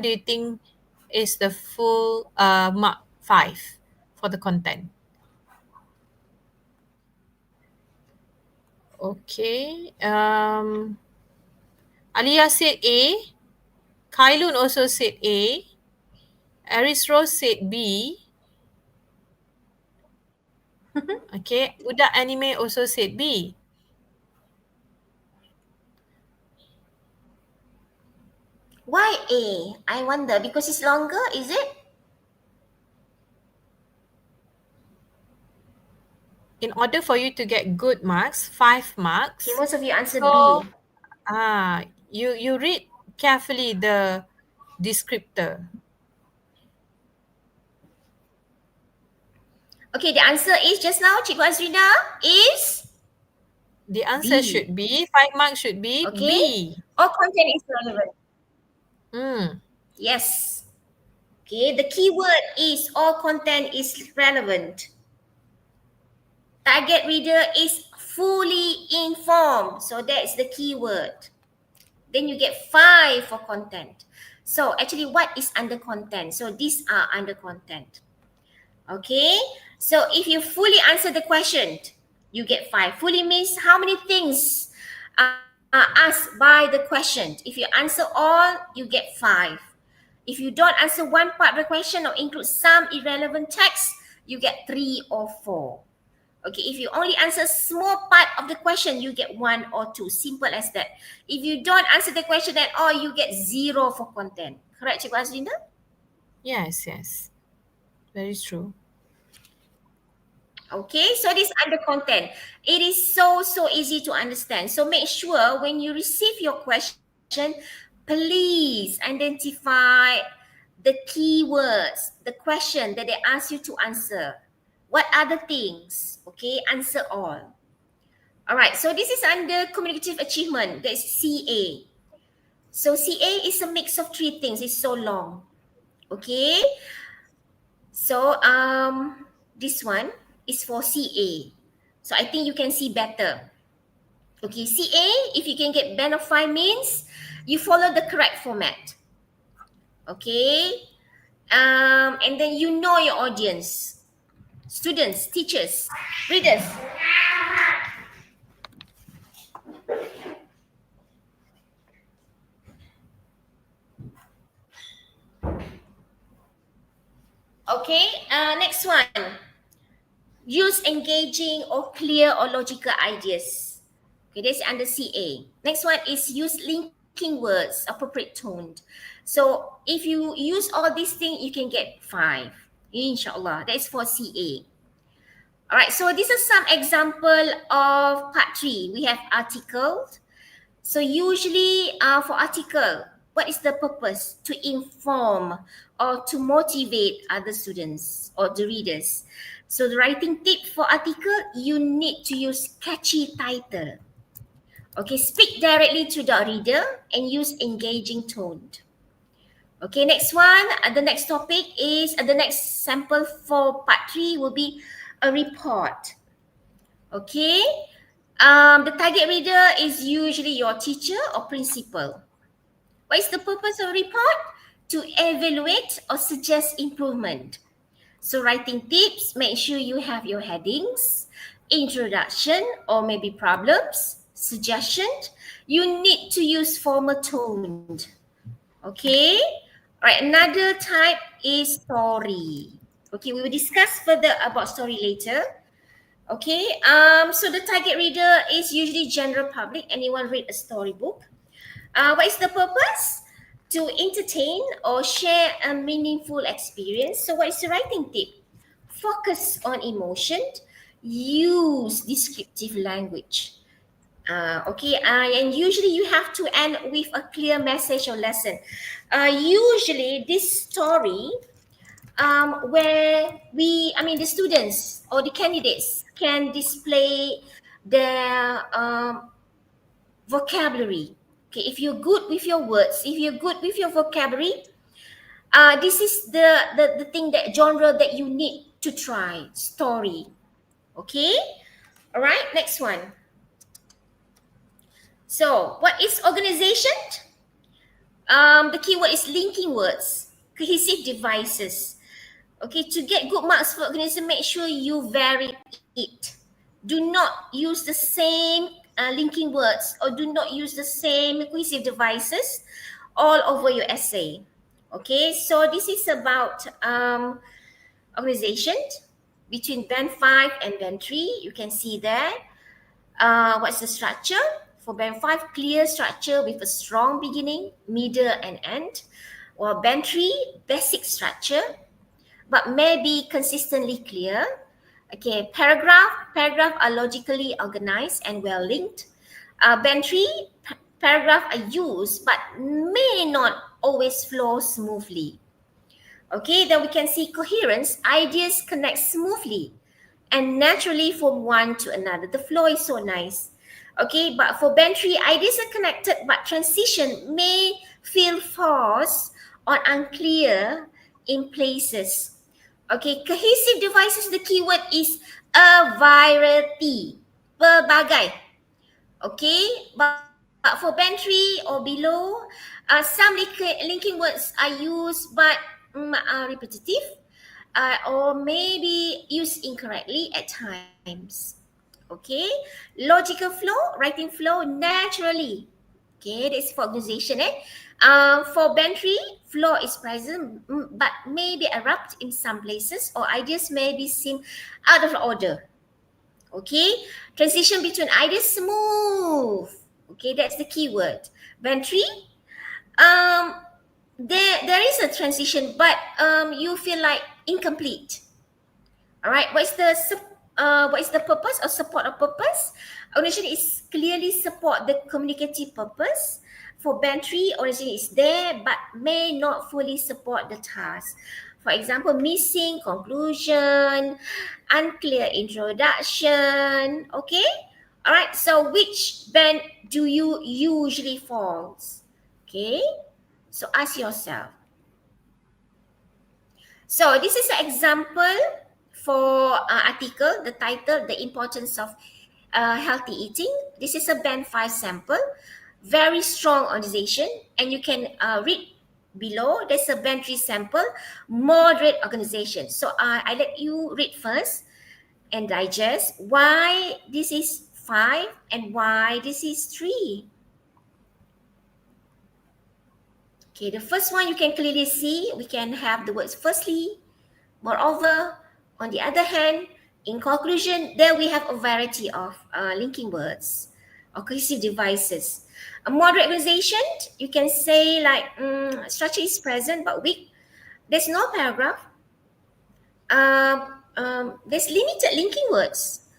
you think is the full mark 5 for the content? Okay. Aliyah said A. Kailun also said A. Aris Rose said B. Okay. Udak Anime also said B. Why A? I wonder, because it's longer, is it? In order for you to get good marks, 5 marks. Okay, most of you answer So, B. you read carefully the descriptor. Okay, the answer is just now, Cikgu Azrina, is The answer B. should be 5 marks should be Okay. B. All content is relevant. Mm. Yes. Okay, the keyword is all content is relevant. Target reader is fully informed. So that's the keyword. Then you get 5 for content. So actually what is under content? So these are under content. Okay. So if you fully answer the question, you get 5. Fully means how many things are asked by the question. If you answer all, you get 5. If you don't answer one part of the question or include some irrelevant text, you get 3 or 4. Okay, if you only answer small part of the question, you get 1 or 2. Simple as that. If you don't answer the question at all, you get 0 for content. Correct, Cikgu Azrinda? Yes, yes. Very true. Okay, so this under content. It is so easy to understand. So make sure when you receive your question, please identify the keywords, the question that they ask you to answer. What are the things? Okay, answer all. All right, so this is under communicative achievement. That is CA. So CA is a mix of 3 things. It's so long. Okay. So this one is for CA. So I think you can see better. Okay, CA, if you can get band of 5 means you follow the correct format. Okay. And then you know your audience. Students, teachers, readers. Okay, next one. Use engaging or clear or logical ideas. Okay, that's under CA. Next one is use linking words, appropriate tone. So if you use all these things, you can get 5. Inshallah, that is for CA. All right, so this is some example of part 3. We have articles. So usually for article, what is the purpose? To inform or to motivate other students or the readers. So the writing tip for article, you need to use catchy title. Okay, speak directly to the reader and use engaging tone. Okay, next one, the next topic is, the next sample for part 3 will be a report. Okay, the target reader is usually your teacher or principal. What is the purpose of a report? To evaluate or suggest improvement. So writing tips, make sure you have your headings, introduction or maybe problems, suggestion. You need to use formal tone. Okay. All right, another type is story. Okay, we will discuss further about story later. Okay, so the target reader is usually general public. Anyone read a storybook? What is the purpose? To entertain or share a meaningful experience. So what is the writing tip? Focus on emotion. Use descriptive language. And usually you have to end with a clear message or lesson. Usually this story where the students or the candidates can display their vocabulary. Okay, if you're good with your words, if you're good with your vocabulary, this is the thing, that genre that you need to try, story. Okay, all right, next one. So what is organization? The keyword is linking words, cohesive devices. Okay, to get good marks for organism, make sure you vary it. Do not use the same linking words or do not use the same cohesive devices all over your essay. Okay, so this is about organization between band 5 and band 3. You can see there. What's the structure? For band 5, clear structure with a strong beginning, middle and end. While band 3, basic structure, but maybe consistently clear. Okay, paragraph are logically organized and well linked. Band 3, paragraph are used but may not always flow smoothly. Okay, then we can see coherence. Ideas connect smoothly and naturally from one to another. The flow is so nice. Okay, but for band 3, ideas are connected but transition may feel forced or unclear in places. Okay, cohesive devices, the keyword is a variety, pelbagai. Okay, but for pantry or below, some linking words are used but are repetitive or maybe used incorrectly at times. Okay, logical flow, writing flow naturally. Okay, that's for organization. For pantry, flow is present but may be abrupt in some places or ideas may be seem out of order. Okay, transition between ideas smooth. Okay, that's the keyword. Pantry, um, there is a transition, but you feel like incomplete. All right, what is the purpose or support of purpose? Organization is clearly support the communicative purpose. For pantry, organization is there but may not fully support the task. For example, missing conclusion, unclear introduction. Okay, all right. So which band do you usually fall? Okay, so ask yourself. So this is an example for article, the title, the importance of healthy eating. This is a band 5 sample, very strong organization, and you can read below. There's a band 3 sample, moderate organization. So I let you read first and digest why this is 5 and why this is 3. Okay, the first one you can clearly see, we can have the words firstly. Moreover, on the other hand, in conclusion, there we have a variety of linking words or cohesive devices. A moderate organization, you can say like structure is present but weak. There's no paragraph. There's limited linking words.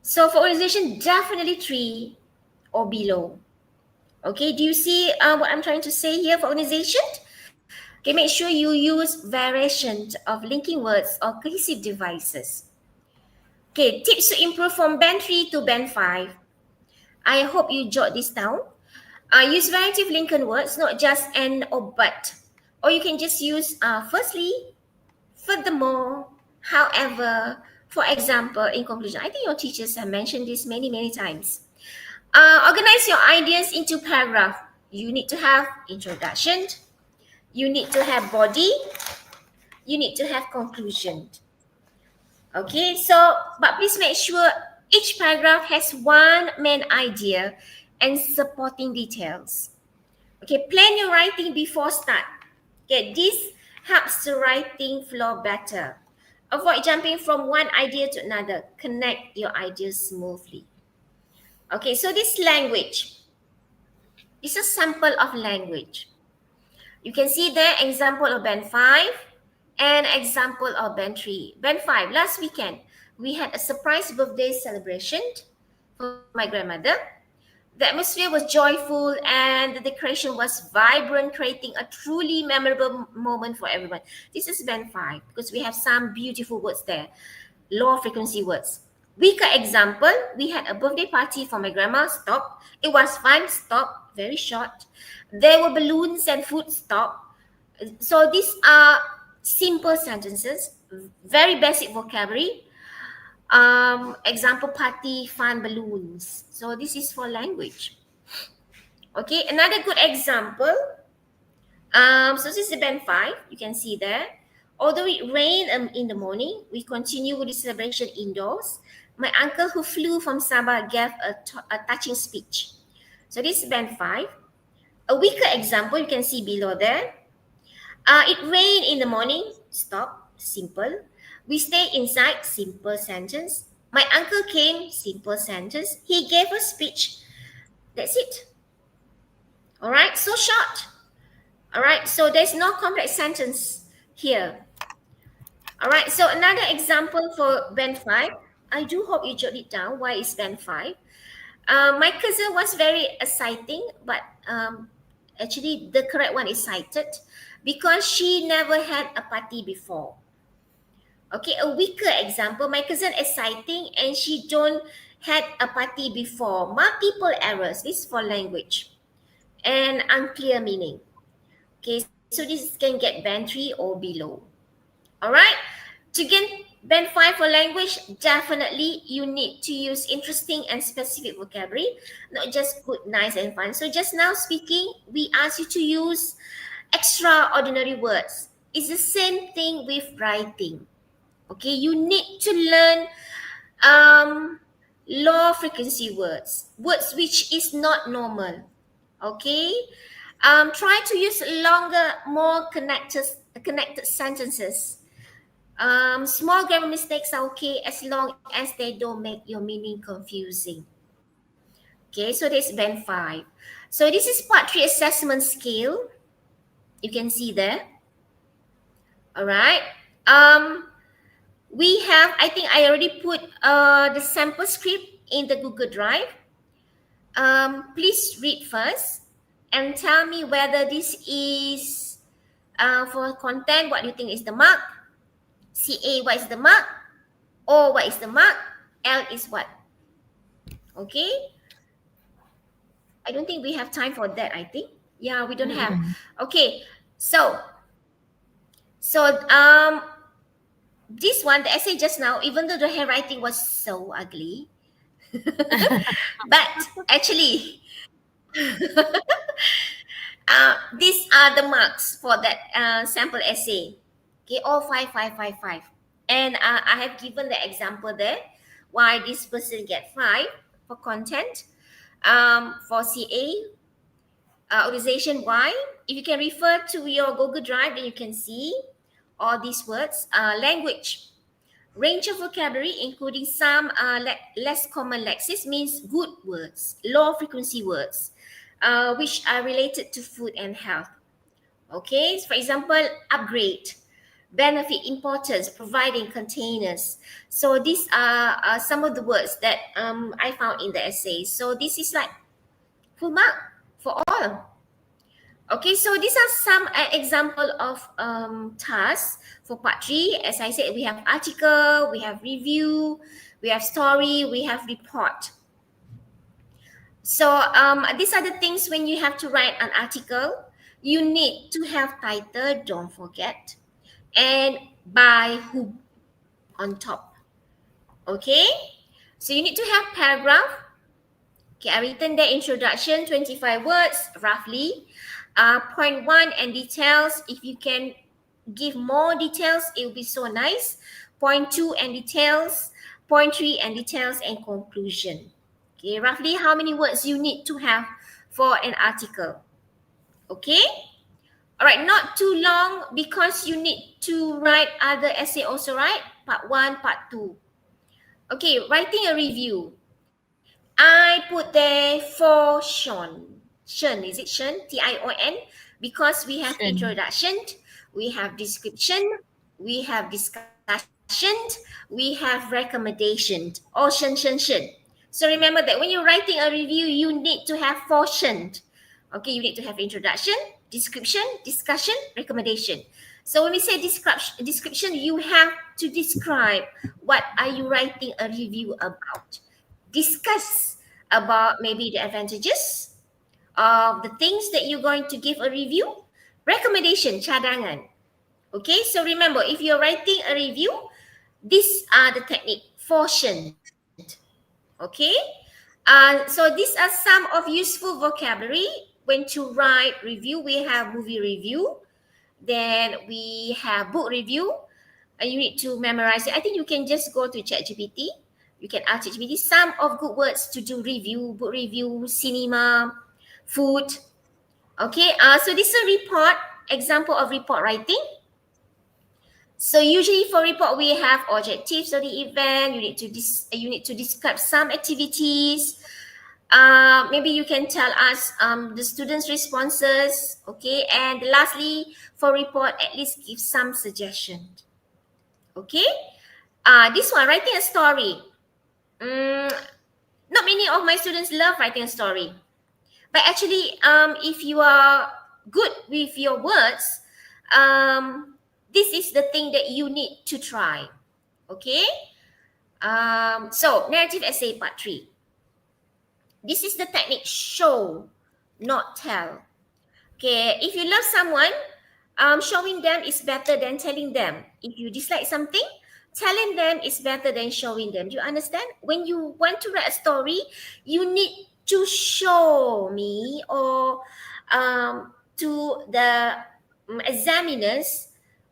So for organization, definitely 3 or below. Okay, do you see what I'm trying to say here for organization? Okay, make sure you use variations of linking words or cohesive devices. Okay, tips to improve from band 3 to band 5. I hope you jot this down. Use variety of linking words, not just and or but. Or you can just use firstly, furthermore, however, for example, in conclusion. I think your teachers have mentioned this many, many times. Organize your ideas into paragraph. You need to have introduction. You need to have body. You need to have conclusion. Okay, so, but please make sure each paragraph has one main idea and supporting details. Okay, plan your writing before start. Okay, this helps the writing flow better. Avoid jumping from one idea to another. Connect your ideas smoothly. Okay, so this language is a sample of language. You can see there example of band 5 and example of band 3. Band 5, last weekend, we had a surprise birthday celebration for my grandmother. The atmosphere was joyful and the decoration was vibrant, creating a truly memorable moment for everyone. This is band 5 because we have some beautiful words there, low frequency words. Weaker example, we had a birthday party for my grandma, stop. It was fun, stop, very short. There were balloons and food, stop. So these are simple sentences, very basic vocabulary. Example, party, fun, balloons. So this is for language. Okay, another good example. So this is band 5, you can see there. Although it rained in the morning, we continue with the celebration indoors. My uncle who flew from Sabah gave a touching speech. So this is band 5. A weaker example, you can see below there. It rained in the morning, stop, simple. We stay inside, simple sentence. My uncle came, simple sentence. He gave a speech. That's it. All right, so short. All right, so there's no complex sentence here. All right, so another example for band 5. I do hope you jot it down. Why is band 5? My cousin was very exciting, but actually the correct one is cited because she never had a party before. Okay, a weaker example, my cousin exciting and she don't had a party before. Multiple errors, this is for language. And unclear meaning. Okay, so this can get band 3 or below. All right. To get band 5 for language, definitely you need to use interesting and specific vocabulary, not just good, nice, and fun. So just now speaking, we asked you to use extraordinary words. It's the same thing with writing. Okay, you need to learn um, low frequency words, words which is not normal. Okay, try to use longer, more connected sentences. Small grammar mistakes are okay as long as they don't make your meaning confusing. Okay, so this is band 5. So this is part 3 assessment scale. You can see there. All right. We have, I think I already put the sample script in the Google Drive. Please read first and tell me whether this is for content, what do you think is the mark? CA, what is the mark? O, what is the mark? L is what? Okay. I don't think we have time for that, I think. Yeah, we don't have. Okay. So this one, the essay just now, even though the handwriting was so ugly, but actually, these are the marks for that sample essay. Okay, all 5, 5, 5, 5. And I have given the example there why this person get 5 for content. For CA, organization Y, if you can refer to your Google Drive, then you can see all these words. Language, range of vocabulary, including some less common lexis, means good words, low frequency words, which are related to food and health. Okay, for example, upgrade, benefit, importance, providing, containers. So these are some of the words that I found in the essay. So this is like full mark for all. Okay, so these are some example of tasks for part 3. As I said, we have article, we have review, we have story, we have report. So these are the things when you have to write an article. You need to have title, don't forget, and by who on top. Okay, so you need to have paragraph. Okay, I written the introduction, 25 words roughly. Point 1 and details, if you can give more details, it will be so nice. Point 2 and details. Point 3 and details and conclusion. Okay, roughly how many words you need to have for an article. Okay, all right, not too long because you need to write other essay also, right? Part 1, part 2. Okay, writing a review. I put there for Sean. Sean, is it Sean? Tion? Because we have introduction, we have description, we have discussion, we have recommendation. All Sean. So remember that when you're writing a review, you need to have four Sean. Okay, you need to have introduction, description, discussion, recommendation. So when we say description, you have to describe what are you writing a review about. Discuss about maybe the advantages of the things that you're going to give a review. Recommendation, cadangan. Okay, so remember, if you're writing a review, these are the technique, portioned. Okay, so these are some of useful vocabulary when to write review. We have movie review, then we have book review, and you need to memorize it. I think you can just go to ChatGPT. You can ask ChatGPT some of good words to do review, book review, cinema, food. Okay, so this is a report, example of report writing. So usually for report, we have objectives of the event. You need to describe some activities. Maybe you can tell us the students' responses. Okay, and lastly, for report, at least give some suggestion. Okay, this one, writing a story. Not many of my students love writing a story, but actually, if you are good with your words, this is the thing that you need to try. Okay, so narrative essay part 3. This is the technique, show, not tell. Okay, if you love someone, Showing them is better than telling them. If you dislike something, telling them is better than showing them. Do you understand? When you want to write a story, you need to show me or to the examiners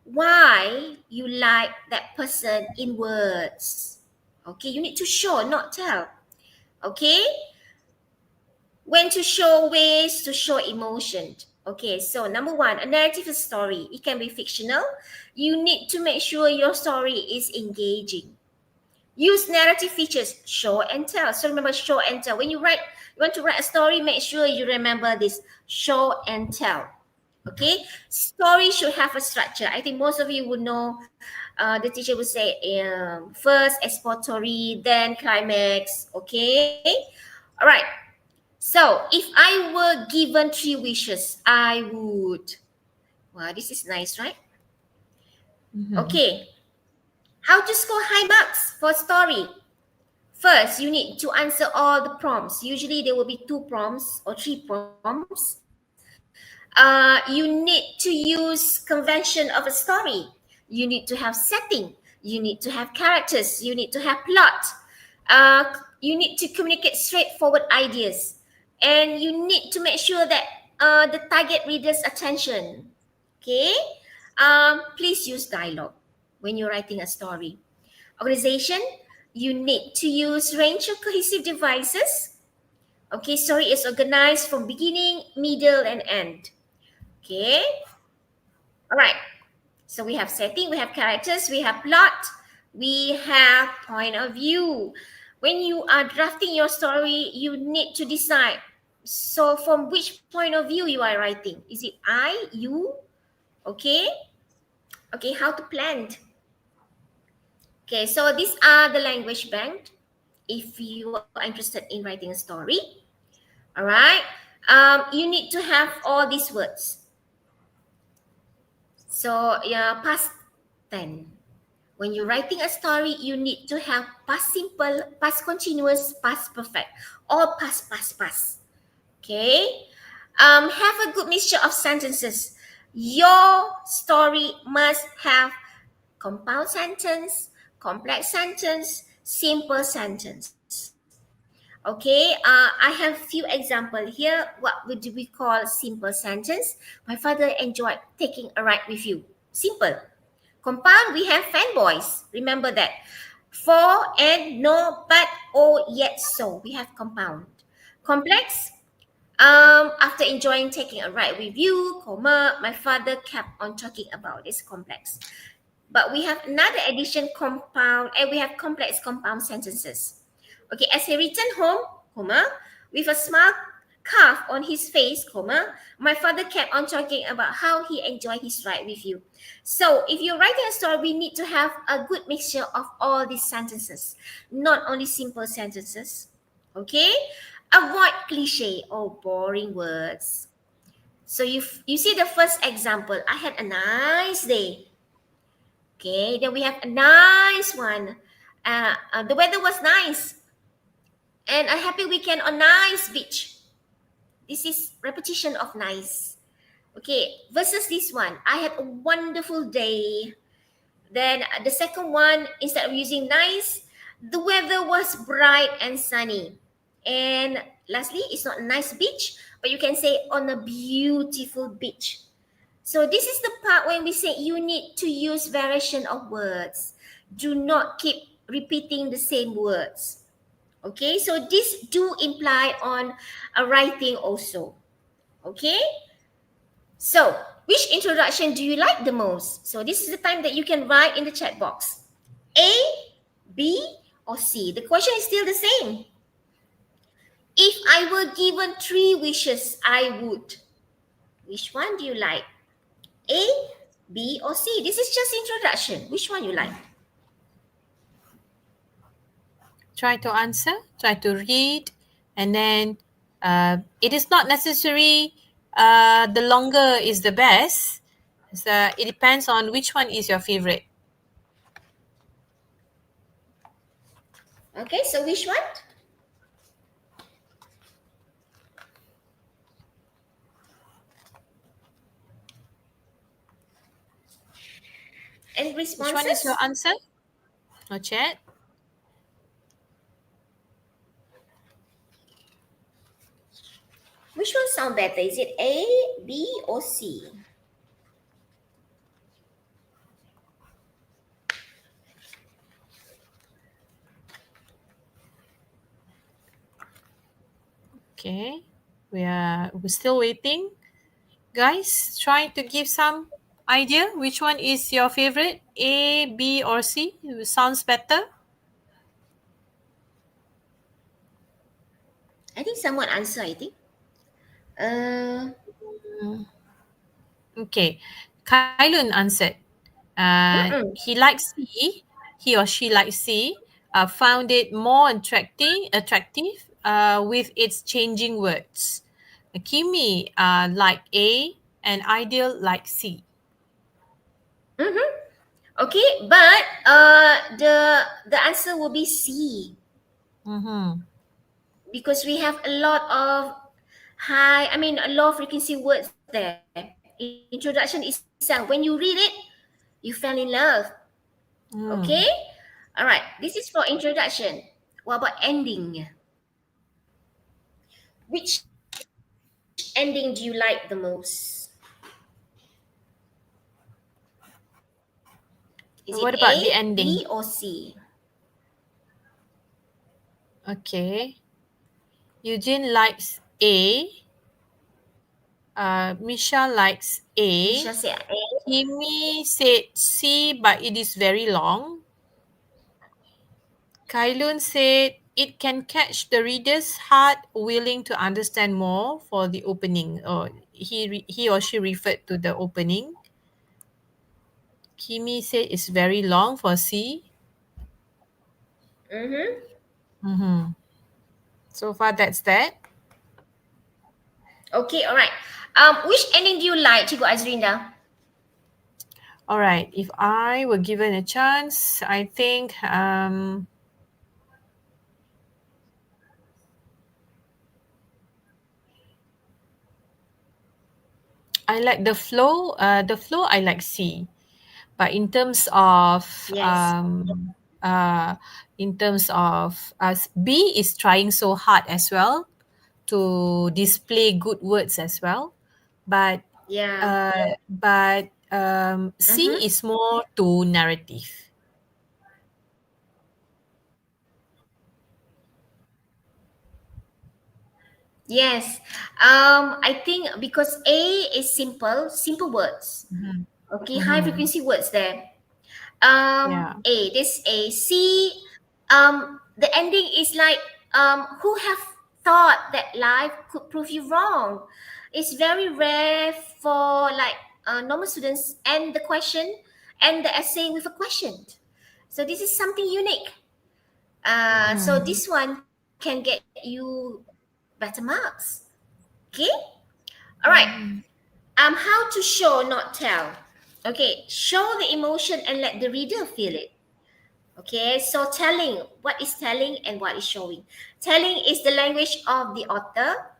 why you like that person in words. Okay, you need to show, not tell. Okay, when to show ways to show emotion. Okay, so number one, a narrative is story. It can be fictional. You need to make sure your story is engaging. Use narrative features, show and tell. So remember, show and tell. When you want to write a story, make sure you remember this, show and tell. Okay, story should have a structure. I think most of you would know. The teacher would say first expository, then climax. Okay, all right. So, if I were given 3 wishes, I would. Wow, this is nice, right? Okay. How to score high marks for story? First, you need to answer all the prompts. Usually, there will be 2 prompts or 3 prompts. You need to use convention of a story. You need to have setting. You need to have characters. You need to have plot. You need to communicate straightforward ideas. And you need to make sure that the target reader's attention. Okay? Please use dialogue when you're writing a story. Organization, you need to use range of cohesive devices. Okay, story is organized from beginning, middle, and end. Okay? All right. So we have setting, we have characters, we have plot, we have point of view. When you are drafting your story, you need to decide. So from which point of view you are writing? Is it I, you? Okay? Okay, how to plan? Okay, so these are the language bank. If you are interested in writing a story, all right, you need to have all these words. So yeah, past tense. When you're writing a story, you need to have past simple, past continuous, past perfect, all past, past, past. Okay. Have a good mixture of sentences. Your story must have compound sentence, complex sentence, simple sentence. Okay, I have few example here. What would we call simple sentence? My father enjoyed taking a ride with you. Simple. Compound, we have fanboys. Remember that. For and no, but, oh, yet, so. We have compound. Complex, after enjoying taking a ride with you, comma, my father kept on talking about this. Complex. But we have another addition, compound, and we have complex compound sentences. Okay, as he returned home, comma, with a smile carved on his face, comma, my father kept on talking about how he enjoyed his ride with you. So if you're writing a story, we need to have a good mixture of all these sentences, not only simple sentences. Okay, avoid cliche or boring words. So you see the first example. I had a nice day. Okay, then we have a nice one. The weather was nice. And a happy weekend on nice beach. This is repetition of nice. Okay, versus this one. I had a wonderful day. Then the second one, instead of using nice, the weather was bright and sunny. And lastly, it's not a nice beach, but you can say on a beautiful beach. So this is the part when we say you need to use variation of words. Do not keep repeating the same words. Okay, so this do imply on a writing also. Okay, so which introduction do you like the most? So this is the time that you can write in the chat box. A, B, or C. The question is still the same. If I were given 3 wishes, I would. Which one do you like? A, B, or C? This is just introduction. Which one you like? Try to answer, try to read, and then it is not necessary the longer is the best. So it depends on which one is your favorite. Okay, so which one? Which one is your responses? answer? No chat. Which one sound better? Is it A, B, or C? Okay. We're still waiting. Guys, try to give some idea which one is your favorite, A, B, or C. It sounds better. I think someone answer, I think. Uh, Okay. Kailun answered. mm-mm. He likes C. He or she likes C. Found it more attractive with its changing words. Kimi like A and Ideal like C. Mm-hmm. Okay, but the answer will be C Mm-hmm. because we have a lot of a low frequency words there. Introduction itself, when you read it, you fell in love. Okay, Mm. all right. This is for introduction. What about ending? Which ending do you like the most? Is it What A, about the B, or ending? C? Okay. Eugene likes A. Misha likes Misha A. said A. Kimi said C, but it is very long. Kailun said it can catch the reader's heart, willing to understand more for the opening. Or he or she referred to the opening. Kimi said it's very long for C. Mm-hmm. Mm-hmm. So far, that's that. Okay, all right. Which ending do you like, Cikgu Azrinda? All right. If I were given a chance, I think I like the flow. The flow I like C. But Yes. in terms of B is trying so hard as well to display good words as well, but Yeah. C Mm-hmm. is more to narrative. Yes. I think because A is simple words. Mm-hmm. Okay, high Mm-hmm. frequency words there. Yeah. A, this A. C, the ending is like, who have thought that life could prove you wrong? It's very rare for like normal students end the question and the essay with a question. So this is something unique. So Mm-hmm. this one can get you better marks. Okay. All right. Mm-hmm. How to show, not tell. Okay. Show the emotion and let the reader feel it. Okay, so telling, what is telling and what is showing? Telling is the language of the author,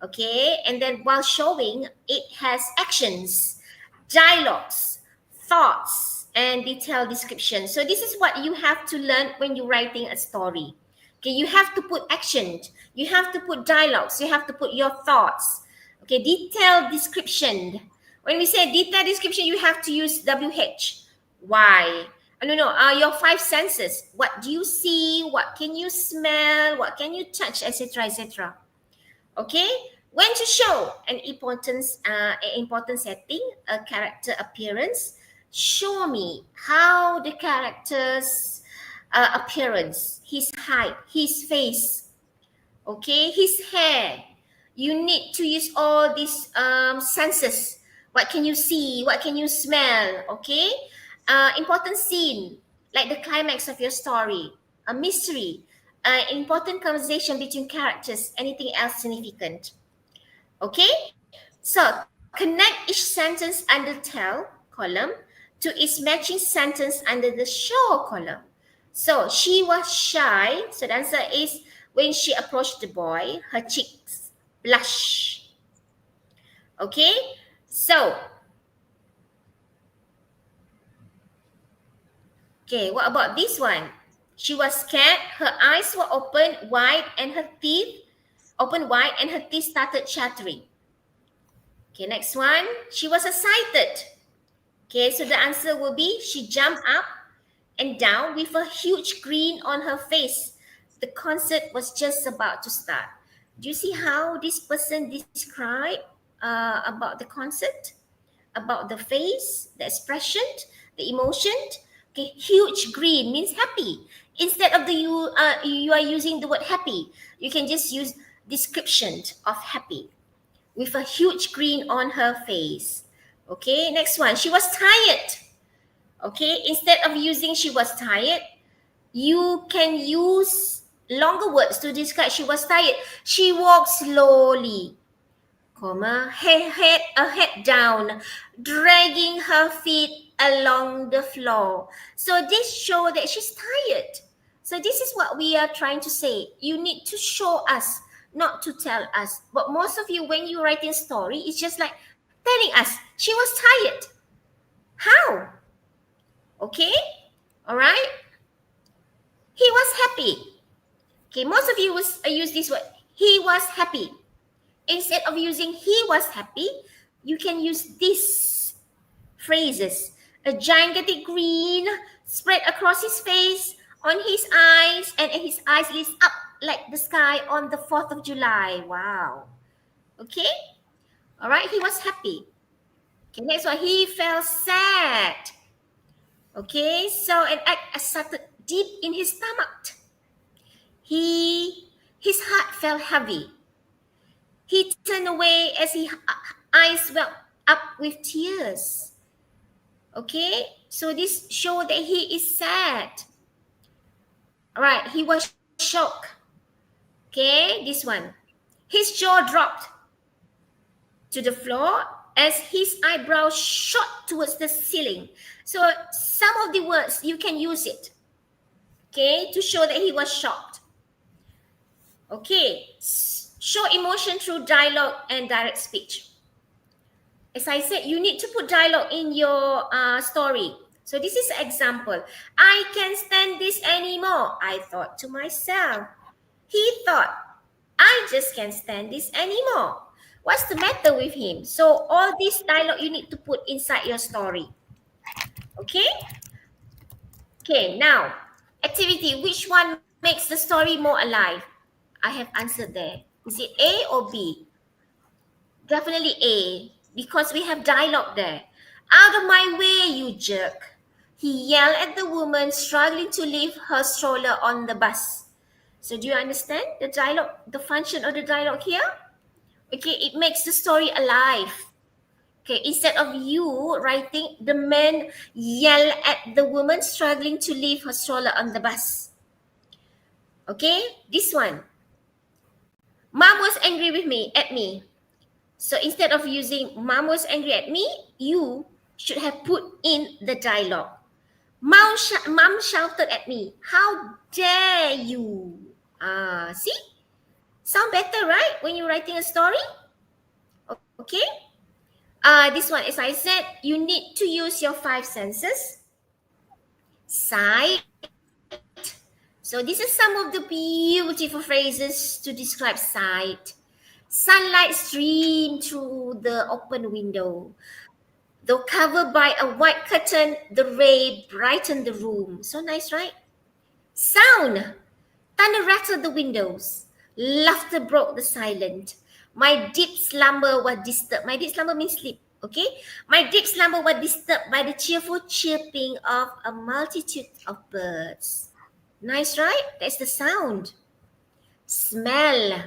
okay, and then while showing, it has actions, dialogues, thoughts, and detailed description. So this is what you have to learn when you're writing a story. Okay, you have to put action, you have to put dialogues, you have to put your thoughts. Okay, detailed description. When we say detailed description, you have to use WH. Why? No, no, your five senses. What do you see? What can you smell? What can you touch, etc., etc. Okay. When to show an important setting, a character appearance. Show me how the character's appearance, his height, his face, okay, his hair. You need to use all these senses. What can you see? What can you smell? Okay. Important scene, like the climax of your story, a mystery, important conversation between characters, anything else significant. Okay. So connect each sentence under tell column to its matching sentence under the show column. So she was shy. So the answer is, when she approached the boy, her cheeks blush. Okay. So Okay, what about this one? She was scared, her eyes were open wide and her teeth open wide and her teeth started chattering. Okay, next one. She was excited. Okay, so the answer will be she jumped up and down with a huge grin on her face. The concert was just about to start. Do you see how this person described about the concert? About the face, the expression, the emotion? Okay, huge grin means happy. Instead of you are using the word happy, you can just use description of happy with a huge grin on her face. Okay, next one. She was tired. Okay, instead of using she was tired, you can use longer words to describe she was tired. She walked slowly, comma, head down, dragging her feet along the floor. So this show that she's tired. So this is what we are trying to say. You need to show us, not to tell us. But most of you, when you write a story, it's just like telling us she was tired. How? Okay? All right? He was happy. Okay, most of you use this word. He was happy. Instead of using he was happy, you can use these phrases. A gigantic grin spread across his face, on his eyes, and his eyes lit up like the sky on the 4th of July. Wow. Okay? All right, he was happy. Okay, next one. He felt sad. Okay, so an act started deep in his stomach. His heart felt heavy. He turned away as his eyes welled up with tears. Okay, so this showed that he is sad. All right, he was shocked. Okay, this one. His jaw dropped to the floor as his eyebrows shot towards the ceiling. So some of the words you can use it, okay, to show that he was shocked. Okay, show emotion through dialogue and direct speech. As I said, you need to put dialogue in your story. So this is an example. I can't stand this anymore, I thought to myself. He thought, I just can't stand this anymore. What's the matter with him? So all this dialogue you need to put inside your story. Okay? Okay, now, activity. Which one makes the story more alive? I have answered there. Is it A or B? Definitely A, because we have dialogue there. Out of my way, you jerk. He yelled at the woman struggling to lift her stroller on the bus. So do you understand the dialogue, the function of the dialogue here? Okay, it makes the story alive. Okay, instead of you writing, the man yelled at the woman struggling to lift her stroller on the bus. Okay, this one. Mom was angry with me, at me. So instead of using Mom was angry at me, you should have put in the dialogue. Mom shouted at me. How dare you? See? Sound better, right? When you're writing a story? Okay? This one, as I said, you need to use your 5 senses. Sight. So this is some of the beautiful phrases to describe sight. Sunlight streamed through the open window. Though covered by a white curtain, the ray brightened the room. So nice, right? Sound. Thunder rattled the windows. Laughter broke the silence. My deep slumber was disturbed. My deep slumber means sleep, okay? My deep slumber was disturbed by the cheerful chirping of a multitude of birds. Nice, right? That's the sound. Smell.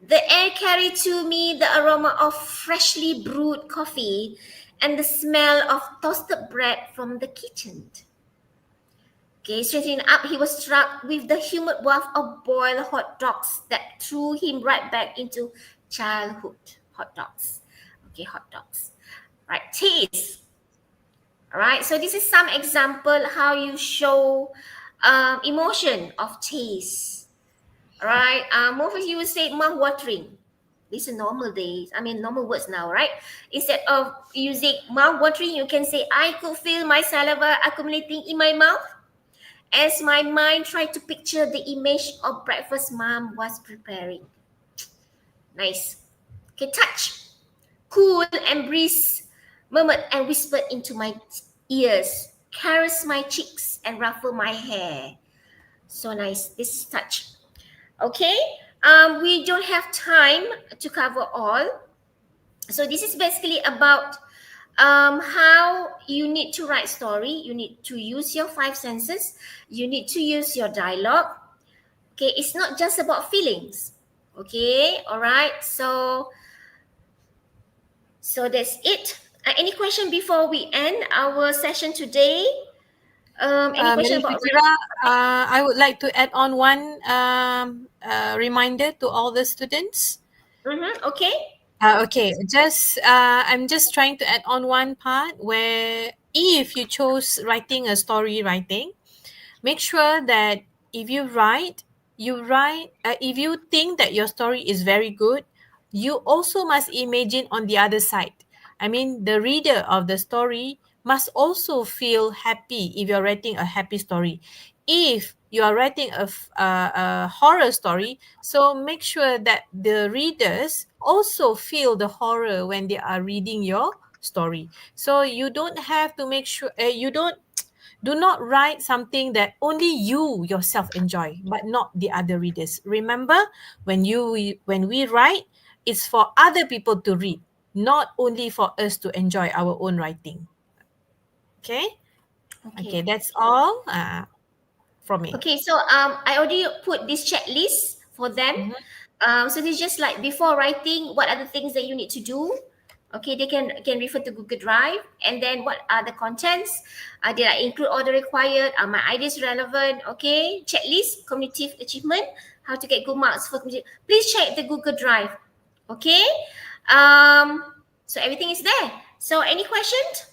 The air carried to me the aroma of freshly brewed coffee and the smell of toasted bread from the kitchen. Okay, straightening up, he was struck with the humid waft of boiled hot dogs that threw him right back into childhood. Hot dogs. Okay, hot dogs. Right, taste. All right, so this is some example how you show emotion of taste. All right, most of you will say mouth watering. These are normal days. I mean, normal words now, right? Instead of using mouth-watering, you can say, I could feel my saliva accumulating in my mouth as my mind tried to picture the image of breakfast mom was preparing. Nice. Okay, touch. Cool and breeze murmured and whispered into my ears, caress my cheeks and ruffle my hair. So nice. This is touch. Okay. We don't have time to cover all. So this is basically about how you need to write story. You need to use your five senses. You need to use your dialogue. Okay, it's not just about feelings. Okay, all right. So that's it. Any question before we end our session today? Any question Madam about Shakira, I would like to add on one reminder to all the students. Okay. Okay, I'm just trying to add on one part where if you chose writing a story writing, make sure that if you write if you think that your story is very good, you also must imagine on the other side. I mean, the reader of the story must also feel happy if you're writing a happy story. If you are writing a horror story, so make sure that the readers also feel the horror when they are reading your story. So you don't have to make sure you don't do not write something that only you yourself enjoy, but not the other readers. Remember, when we write, it's for other people to read, not only for us to enjoy our own writing. Okay? Okay, Okay. that's all from me. Okay, so I already put this checklist for them. Mhm. So this is just like before writing, what are the things that you need to do? Okay, they can refer to Google Drive, and then what are the contents? Did I include all the required? Are my ideas relevant? Okay, checklist, cognitive achievement, how to get good marks for cognitive. Please check the Google Drive. Okay, so everything is there. So any questions?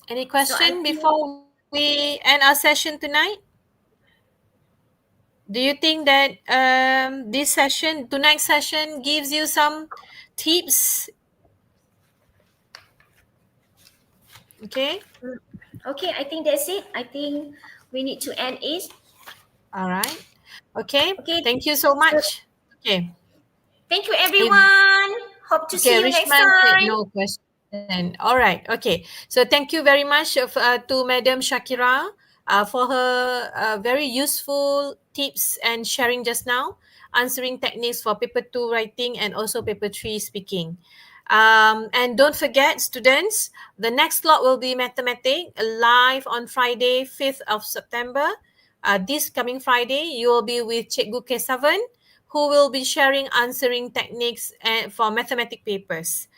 Any So I question think before we end our session tonight? Do you think that tonight's session gives you some tips? Okay. okay, I think that's it. I think we need to end it. All right. Okay. Okay, Thank you so so much. Okay. thank you If everyone. Hope to see Okay, you next Rishman said time. no question. All right. Okay. So thank you very much to Madam Shakira for her very useful tips and sharing just now, answering techniques for paper 2 writing and also paper 3 speaking. And don't forget, students, the next slot will be mathematics live on Friday, 5th of September. This coming Friday, you will be with Cikgu Kesavan, who will be sharing answering techniques for mathematic papers.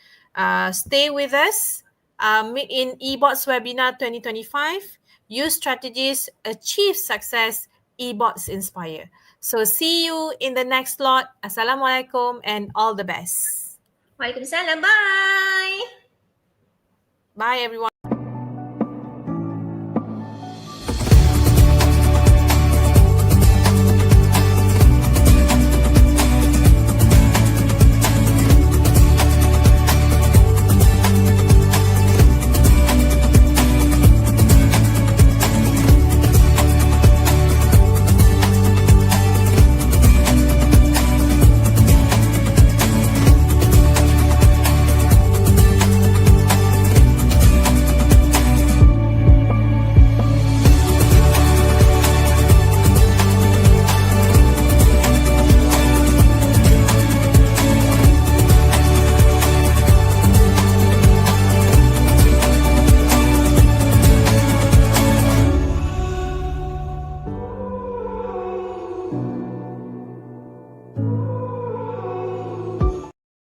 Stay with us. Meet in eBots Webinar 2025. Use strategies, achieve success, eBots Inspire. So see you in the next slot. Assalamualaikum and all the best. Waalaikumsalam. Bye. Bye everyone.